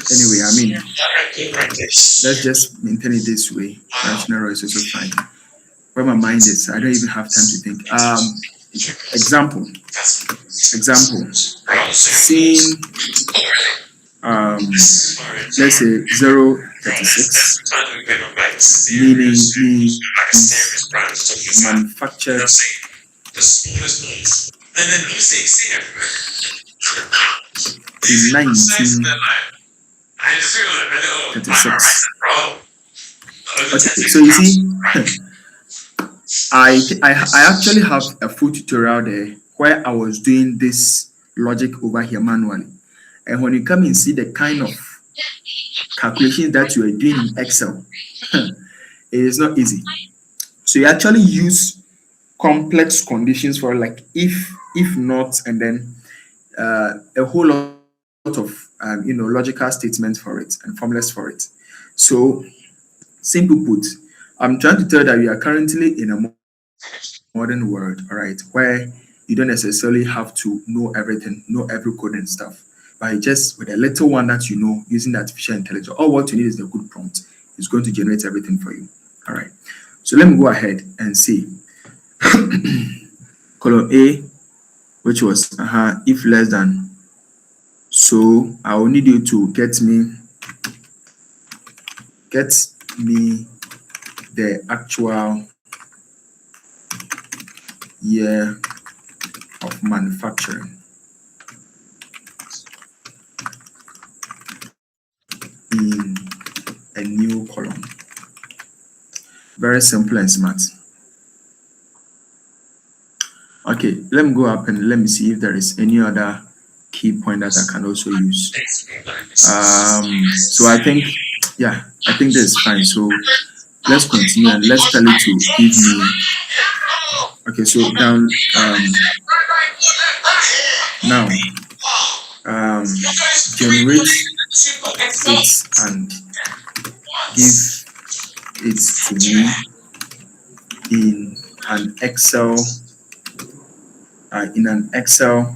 Anyway, I mean, let's just maintain it this way. Fractional error is also fine. Where my mind is, I don't even have time to think. Example, seeing let's say 036, meaning means manufactured in 1936. Okay, so you see, I actually have a full tutorial there where I was doing this logic over here manually. And when you come and see the kind of calculations that you are doing in Excel, it is not easy. So you actually use complex conditions for like if not, and then a whole lot of logical statements for it and formulas for it. So simple put, I'm trying to tell that we are currently in a modern world, all right, where you don't necessarily have to know everything, know every code and stuff, but just with a little one that you know using artificial intelligence, all what you need is a good prompt. It's going to generate everything for you. All right. So let me go ahead and see column A, which was if less than. So I will need you to get me the actual year of manufacturing in a new column. Very simple and smart. Okay, let me go up and let me see if there is any other key point that I can also use. So I think this is fine. So let's continue and let's tell it to give me. Okay, so down now generate it and give it to me in an Excel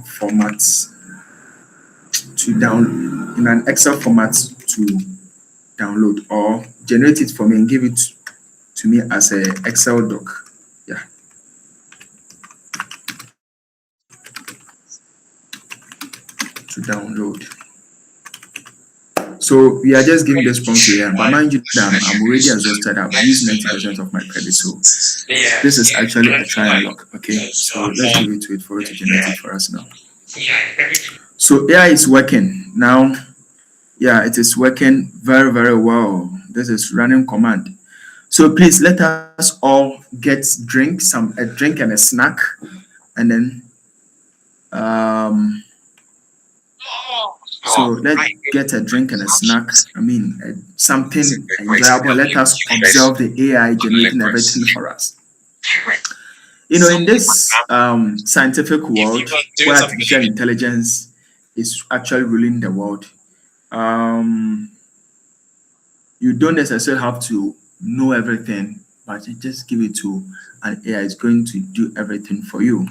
format to download, or generate it for me and give it to me as a Excel doc. Yeah. To download. So we are just giving this prompt here, but mind you that I'm already exhausted. I've used 90% of my credit, so this is actually a trial log. Okay, so let's give it to it for it to generate it for us now. So AI is working now. Yeah, it is working very, very well. This is running command. So please let us all get a drink and a snack, and then so let's get a drink and a snack. I mean, something enjoyable. Let us observe the AI generating everything for us. In this scientific world where artificial intelligence is actually ruling the world, you don't necessarily have to know everything, but you just give it to an AI. It's going to do everything for you.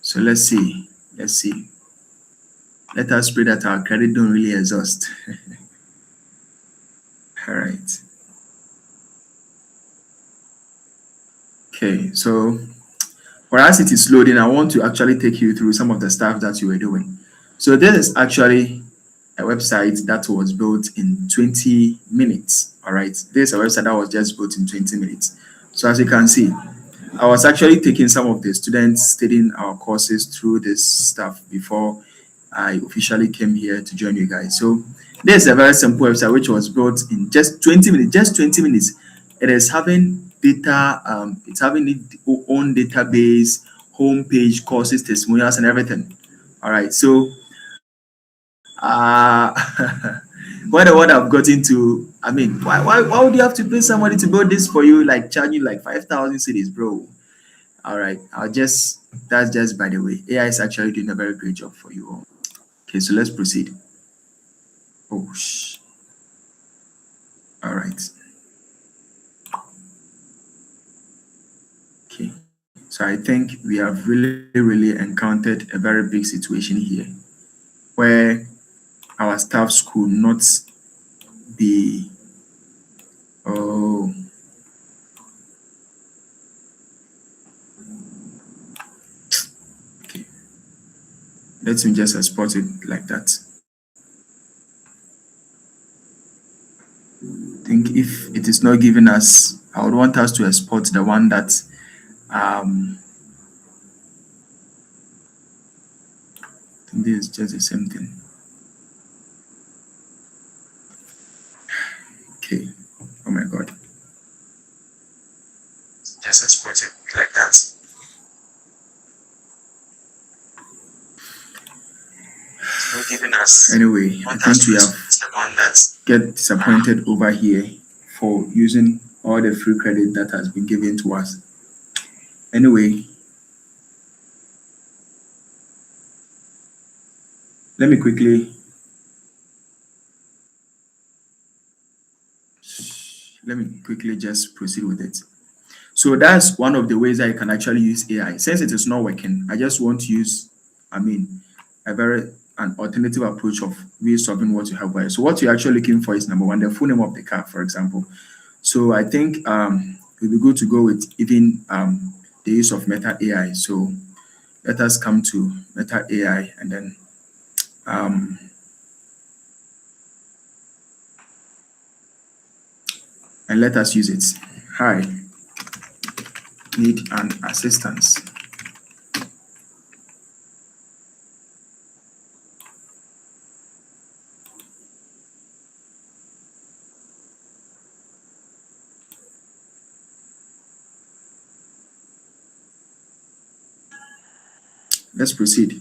So let's see. Let us pray that our credit don't really exhaust. All right. Okay, so for as it is loading, I want to actually take you through some of the stuff that you were doing. So this is actually a website that was built in 20 minutes. All right. This is a website that was just built in 20 minutes. So as you can see, I was actually taking some of the students studying our courses through this stuff before I officially came here to join you guys. So this is a very simple website which was built in just 20 minutes. Just 20 minutes. It is having data, it's having its own database, homepage, courses, testimonials, and everything. All right. So what I've gotten to, I mean, why would you have to pay somebody to build this for you, like charge you like 5,000 cities, bro? All right, that's just by the way. AI is actually doing a very great job for you all. Okay, so let's proceed. Oh, all right. Okay, so I think we have really encountered a very big situation here where our staffs could not be, oh, okay. Let me just export it like that. I think if it is not giving us, I would want us to export the one that this is just the same thing. Okay. Oh my god. Just export it like that. It's not giving us Anyway, I want think us we to have export the one that's get disappointed over here for using all the free credit that has been given to us. Anyway, let me quickly just proceed with it. So that's one of the ways I can actually use AI. Since it is not working, I just want to use, I mean, an alternative approach of we solving what you have by. So what you're actually looking for is number one, the full name of the car, for example. So I think it would be good to go with even the use of Meta AI. So let us come to Meta AI and then and let us use it. Hi, need an assistance. Let's proceed.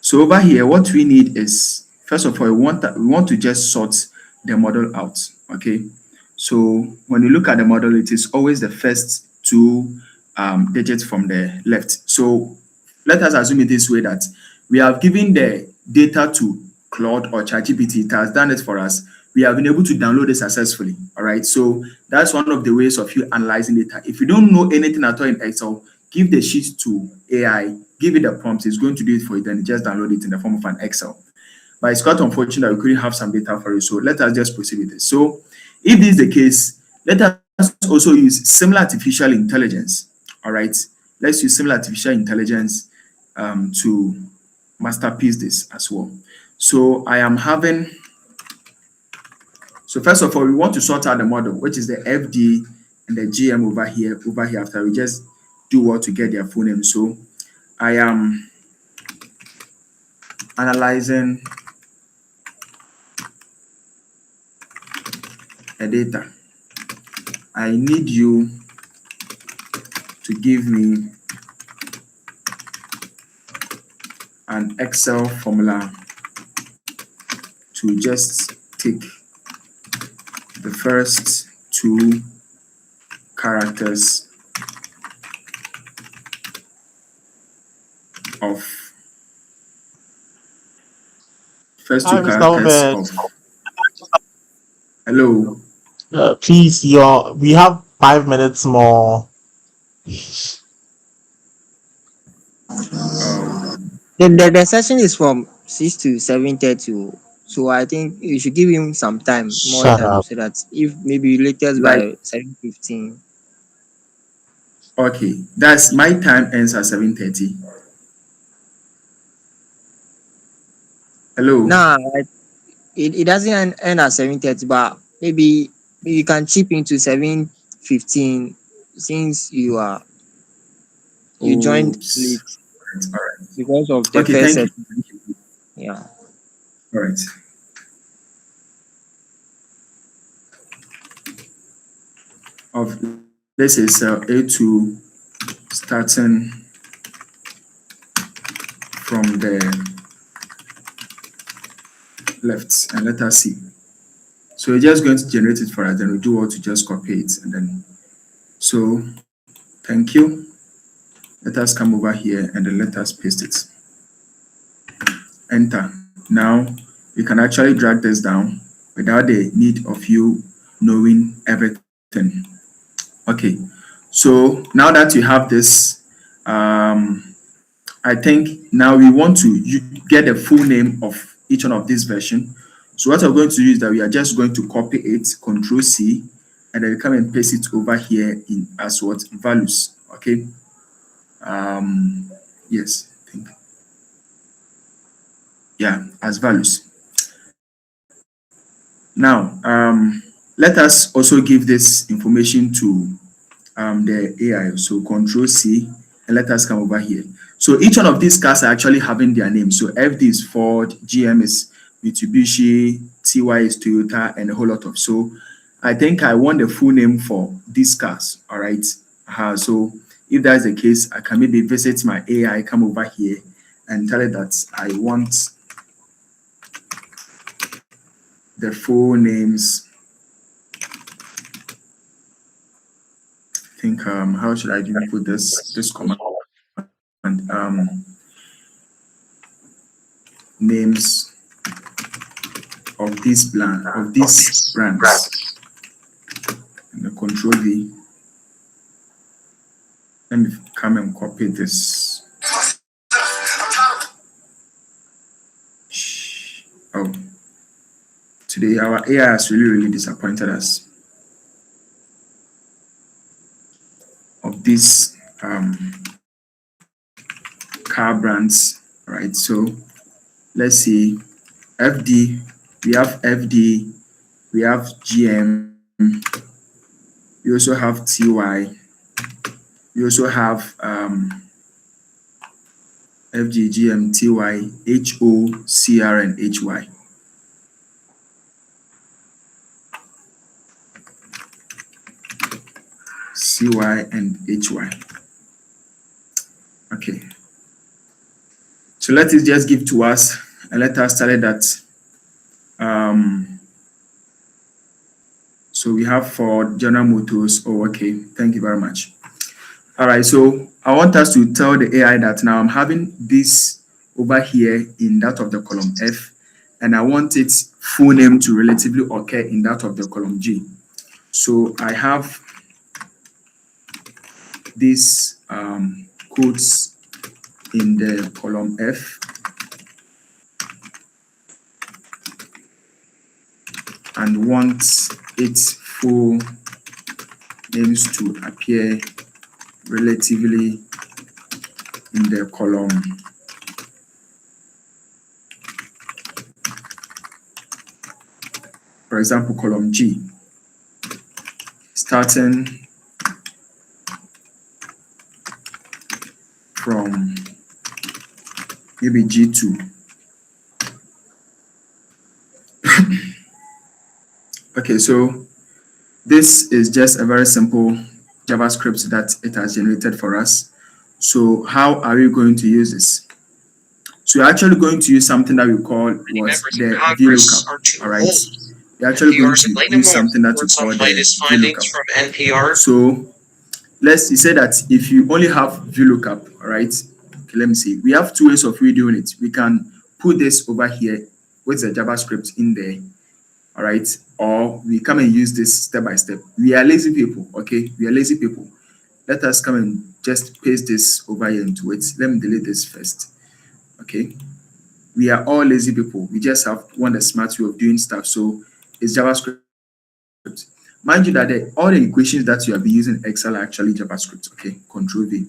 So over here, what we need is, first of all, we want to just sort the model out. Okay. So when you look at the model, it is always the first two digits from the left. So let us assume it this way that we have given the data to Claude or ChatGPT. It has done it for us. We have been able to download it successfully. All right. So that's one of the ways of you analyzing data. If you don't know anything at all in Excel, give the sheet to AI, give it the prompts, it's going to do it for you, then just download it in the form of an Excel. But it's quite unfortunate that we couldn't have some data for you. So let us just proceed with this. So if this is the case, let us also use similar artificial intelligence. All right. Let's use similar artificial intelligence to masterpiece this as well. So I am having, so first of all, we want to sort out the model, which is the FD and the GM over here after we just do what to get their full name. So I am analyzing a data. I need you to give me an Excel formula to just take the first two characters of Hi, Mr. Obed. hello. Please, we have 5 minutes more. The session is from 6 to 7:30. So I think you should give him some time, more Shut time, up. so that if maybe latest Like by 7:15. Okay, that's my time ends at 7:30. Hello. Nah, it doesn't end at 7:30, but maybe you can chip into 7:15 since you joined Oops. late All right. because of the Okay, first thank you. session. Thank you. Yeah. All right. Of this is A2 starting from the left, and let us see. So we're just going to generate it for us, then we do what to just copy it, and then so thank you. Let us come over here and then let us paste it. Enter. Now you can actually drag this down without the need of you knowing everything. Okay, so now that you have this, I think now we want to get the full name of each one of this version. So what we're going to do is that we are just going to copy it, Control C, and then we come and paste it over here in as what values. Okay. Yes, I think yeah, as values. Now, let us also give this information to the AI. So Control C, and let us come over here. So each one of these cars are actually having their name. So FD is Ford, GM is Mitsubishi, TY is Toyota, and a whole lot of. So I think I want the full name for these cars. All right. So if that's the case, I can maybe visit my AI, come over here, and tell it that I want the full names. I think how should I even put this command? Names of these brands, and the Control V. Let me come and copy this. Oh, today our AI has really disappointed us of these car brands. Right, so let's see. FD, we have FD, we have GM, we also have TY, we also have FG, GM, TY, HO, CR, and HY. CY and HY. Okay. So let it just give to us and let us tell it that. So we have for General Motors. Oh, okay. Thank you very much. All right. So I want us to tell the AI that now I'm having this over here in that of the column F, and I want its full name to relatively occur in that of the column G. So I have these codes in the column F, and want its full names to appear relatively in the column for example column G, starting from maybe G2. Okay, so this is just a very simple JavaScript that it has generated for us. So how are we going to use this? So we're actually going to use something that we call Many was members of the Congress VLOOKUP. are too All right. old. We're actually going NPR's to Elena use Moore something that we reports on call the latest findings VLOOKUP. from NPR. So let's say that if you only have VLOOKUP, all right. Okay, let me see. We have two ways of redoing it. We can put this over here with the JavaScript in there, all right, or we come and use this step by step. We are lazy people, okay? We are lazy people. Let us come and just paste this over here into it. Let me delete this first, okay? We are all lazy people. We just have one the smart way of doing stuff. So it's JavaScript. Mind you that all the equations that you have been using in Excel are actually JavaScript. Okay, Control V.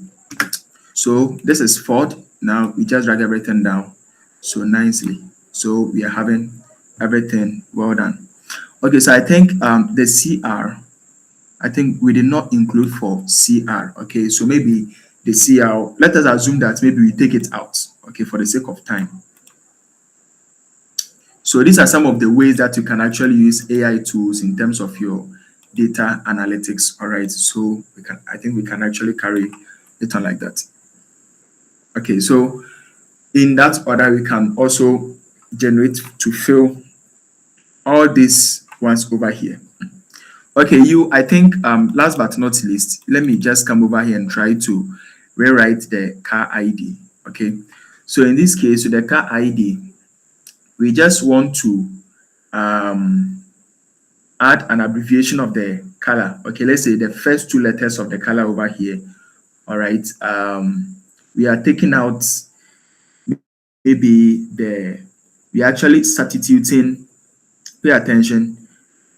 So this is Ford. Now we just drag everything down so nicely. So we are having everything well done. Okay, so I think the CR, I think we did not include for CR. Okay, so maybe the CR, let us assume that maybe we take it out, okay, for the sake of time. So these are some of the ways that you can actually use AI tools in terms of your data analytics. All right, so I think we can actually carry it on like that. Okay, so in that order, we can also generate to fill all these ones over here. Okay, I think last but not least, let me just come over here and try to rewrite the car ID. Okay, so in this case, with the car ID, we just want to add an abbreviation of the color. Okay, let's say the first two letters of the color over here. All right, we are taking out maybe we are actually substituting, pay attention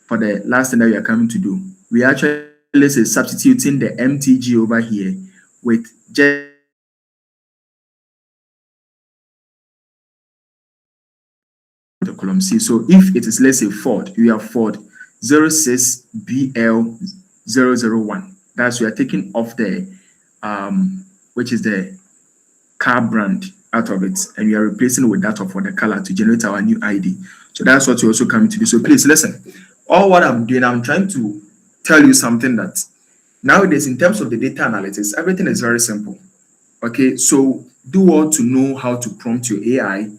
for the last thing that we are coming to do. We actually, let's say, substituting the MTG over here with just the column C. So if it is, let's say, Ford, we have Ford 06BL001. That's we are taking off the which is the car brand out of it, and we are replacing it with that of the color to generate our new ID. So that's what you're also coming to do. So please listen. All what I'm doing, I'm trying to tell you something that nowadays, in terms of the data analytics, everything is very simple. Okay, so do well to know how to prompt your AI,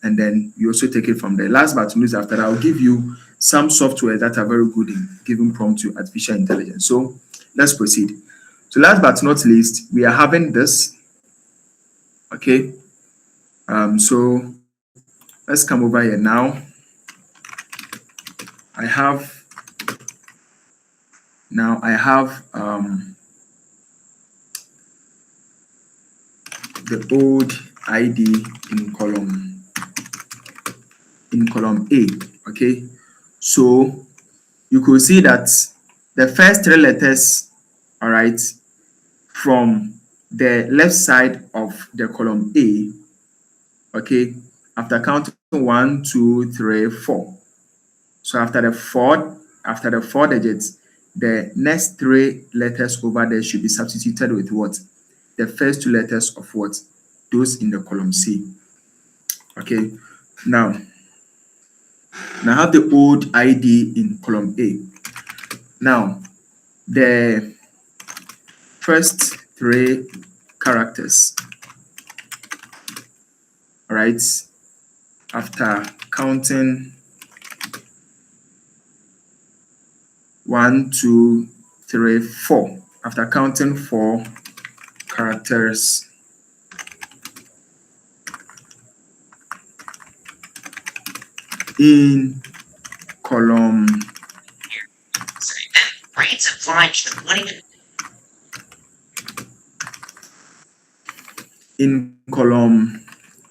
and then you also take it from there. Last but not least, after that, I'll give you some software that are very good in giving prompt to artificial intelligence. So let's proceed. So last but not least, we are having this. Okay, so let's come over here now. I have the old ID in column A. Okay, so you could see that the first three letters, all right, from the left side of the column A, okay, after counting 1, 2, 3, 4. So after the four digits, the next three letters over there should be substituted with what? The first two letters of what? Those in the column C. Okay, now I have the old ID in column A. Now, the first three characters, all right, after counting 1, 2, 3, 4, after counting 4 characters in column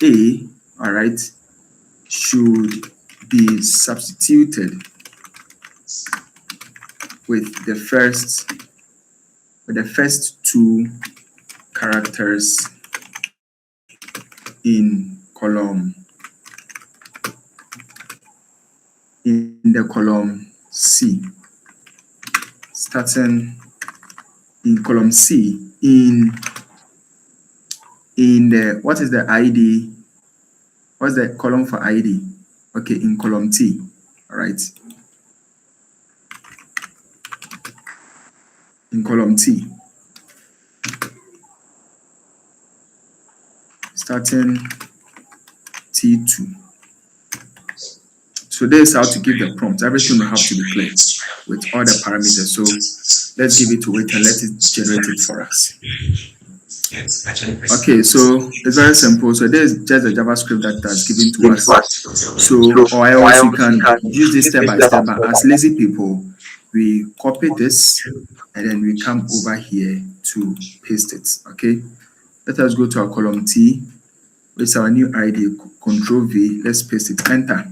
A, all right, should be substituted with the first two characters in the column C, starting in column C in the, what is the ID? What's the column for ID? Okay, in column T, all right. In column T, starting T2. So this is how to give the prompt. Everything will have to be clear with all the parameters. So let's give it to it and let it generate it for us. Okay, so it's very simple. So there's just a JavaScript that has given to us. So or else you can use this step by step. But as lazy people, we copy this and then we come over here to paste it. Okay, let us go to our column T. It's our new ID. Control V. Let's paste it. Enter.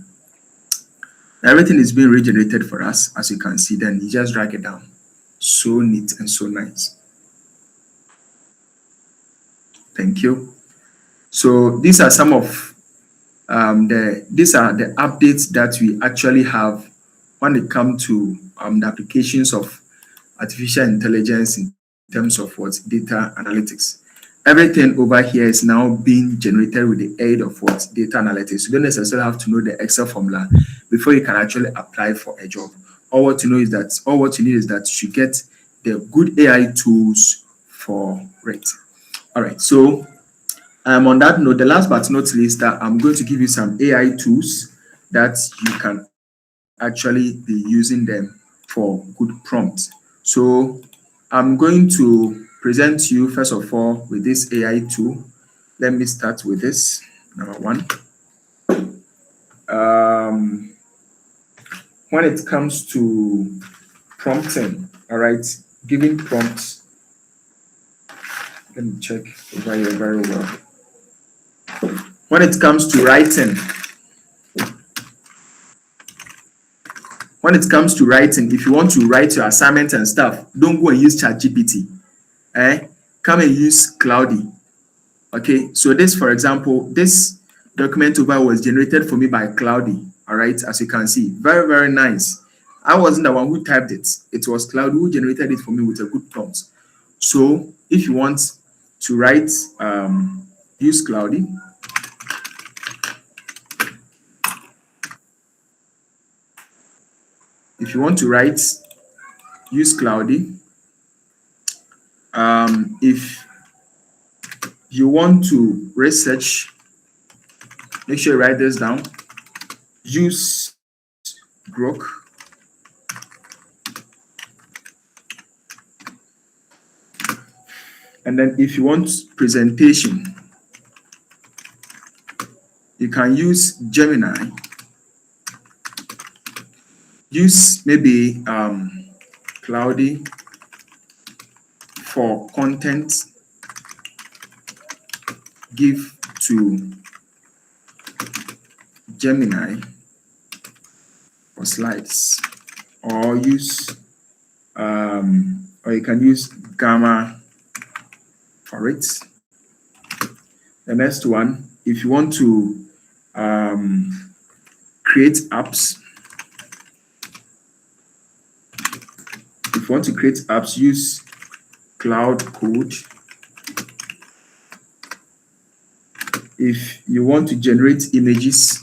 Everything is being regenerated for us, as you can see. Then you just drag it down. So neat and so nice. Thank you. So these are some of these are the updates that we actually have when it comes to the applications of artificial intelligence in terms of what data analytics. Everything over here is now being generated with the aid of what data analytics. You don't necessarily have to know the Excel formula before you can actually apply for a job. All what you need is that you should get the good AI tools for it. All right. So on that note, the last but not least, that I'm going to give you some AI tools that you can actually be using them for good prompts. So I'm going to present you first of all with this AI tool. Let me start with this. Number one. When it comes to prompting, all right, giving prompts. Let me check over here very well. When it comes to writing, if you want to write your assignment and stuff, don't go and use ChatGPT. Come and use Cloudy. Okay, so this, for example, this document over was generated for me by Cloudy. All right, as you can see, very, very nice. I wasn't the one who typed it. It was Cloudy who generated it for me with a good prompt. So if you want to write, use Cloudy. If you want to write, use Cloudy. If you want to research, make sure you write this down. Use Grok. And then if you want presentation, you can use Gemini. Use maybe Cloudy for content. Give to Gemini for slides, or use or you can use Gamma for it. The next one, if you want to create apps, use Cloud Code. If you want to generate images,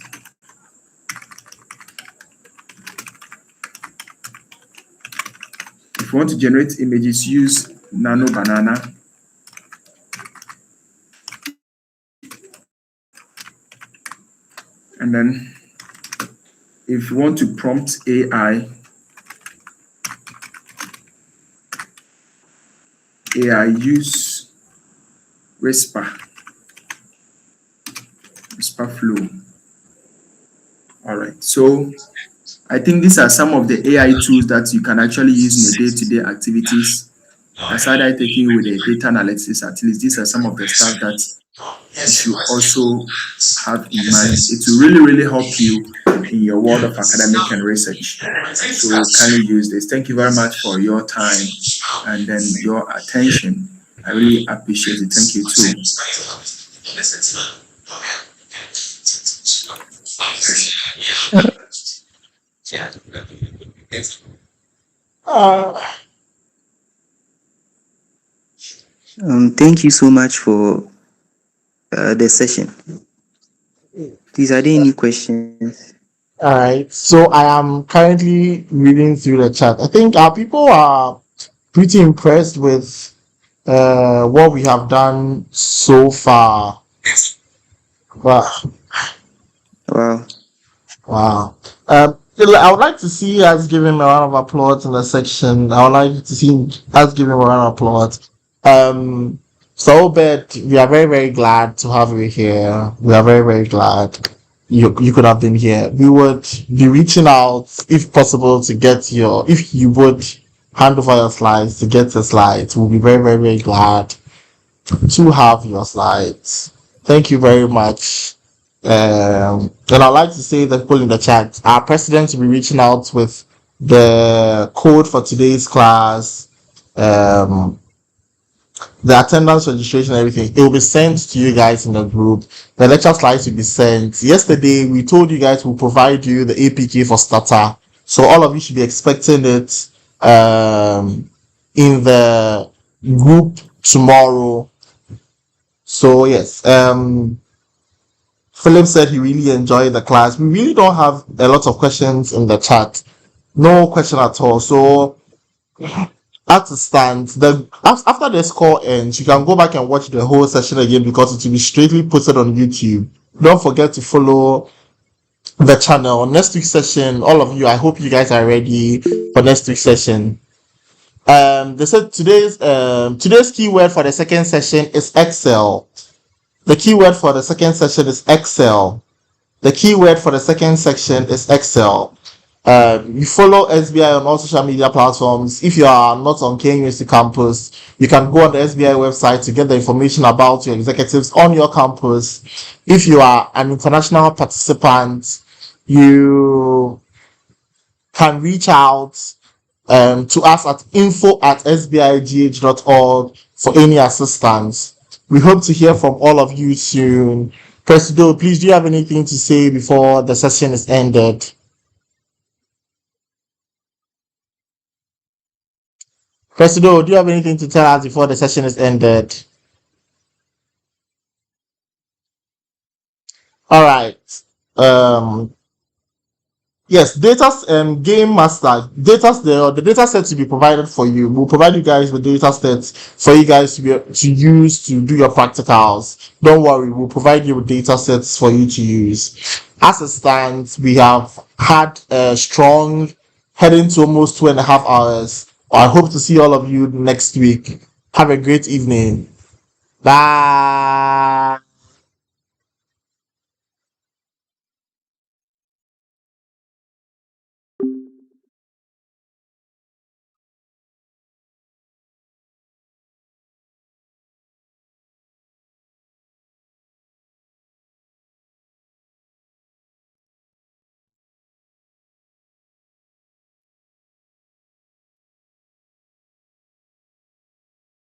use Nano Banana. And then if you want to prompt AI, use Whisper Flow. All right, so I think these are some of the AI tools that you can actually use in your day-to-day activities. Aside I taking you with the data analysis, at least these are some of the stuff that you should also have in mind. It will really, really help you in your world of academic and research. So kindly use this. Thank you very much for your time and then your attention. I really appreciate it. Thank you too. Thank you so much for the session. Please, are there any questions? All right. So I am currently reading through the chat. I think our people are pretty impressed with what we have done so far. Wow. Wow. Wow. I would like to see us giving a round of applause in the section. I would like to see us giving a round of applause. So, Bet, we are very, very glad to have you here. We are very, very glad you could have been here. We would be reaching out, if possible, to get if you would hand over your slides to get the slides. We'll be very, very, very glad to have your slides. Thank you very much. And I'd like to say that people in the chat, our president will be reaching out with the code for today's class, um, the attendance registration, everything. It will be sent to you guys in the group. The lecture slides will be sent. Yesterday, we told you guys we'll provide you the APK for starter. So all of you should be expecting it in the group tomorrow. So yes, Philip said he really enjoyed the class. We really don't have a lot of questions in the chat. No question at all. So as it stands, after this call ends, you can go back and watch the whole session again because it will be straightly posted on YouTube. Don't forget to follow the channel. Next week's session, all of you, I hope you guys are ready for next week's session. They said today's keyword for the second session is Excel. The keyword for the second session is Excel. The keyword for the second section is Excel. You follow SBI on all social media platforms. If you are not on KUSC campus, you can go on the SBI website to get the information about your executives on your campus. If you are an international participant, you can reach out to us at info@sbigh.org for any assistance. We hope to hear from all of you soon. Presido, please, do you have anything to say before the session is ended? Presido, do you have anything to tell us before the session is ended? All right. Yes, data game master the data set to be provided for you. We'll provide you guys with data sets for you guys to use to do your practicals. Don't worry, we'll provide you with data sets for you to use. As it stands, we have had a strong heading to almost 2.5 hours. I hope to see all of you next week. Have a great evening. Bye.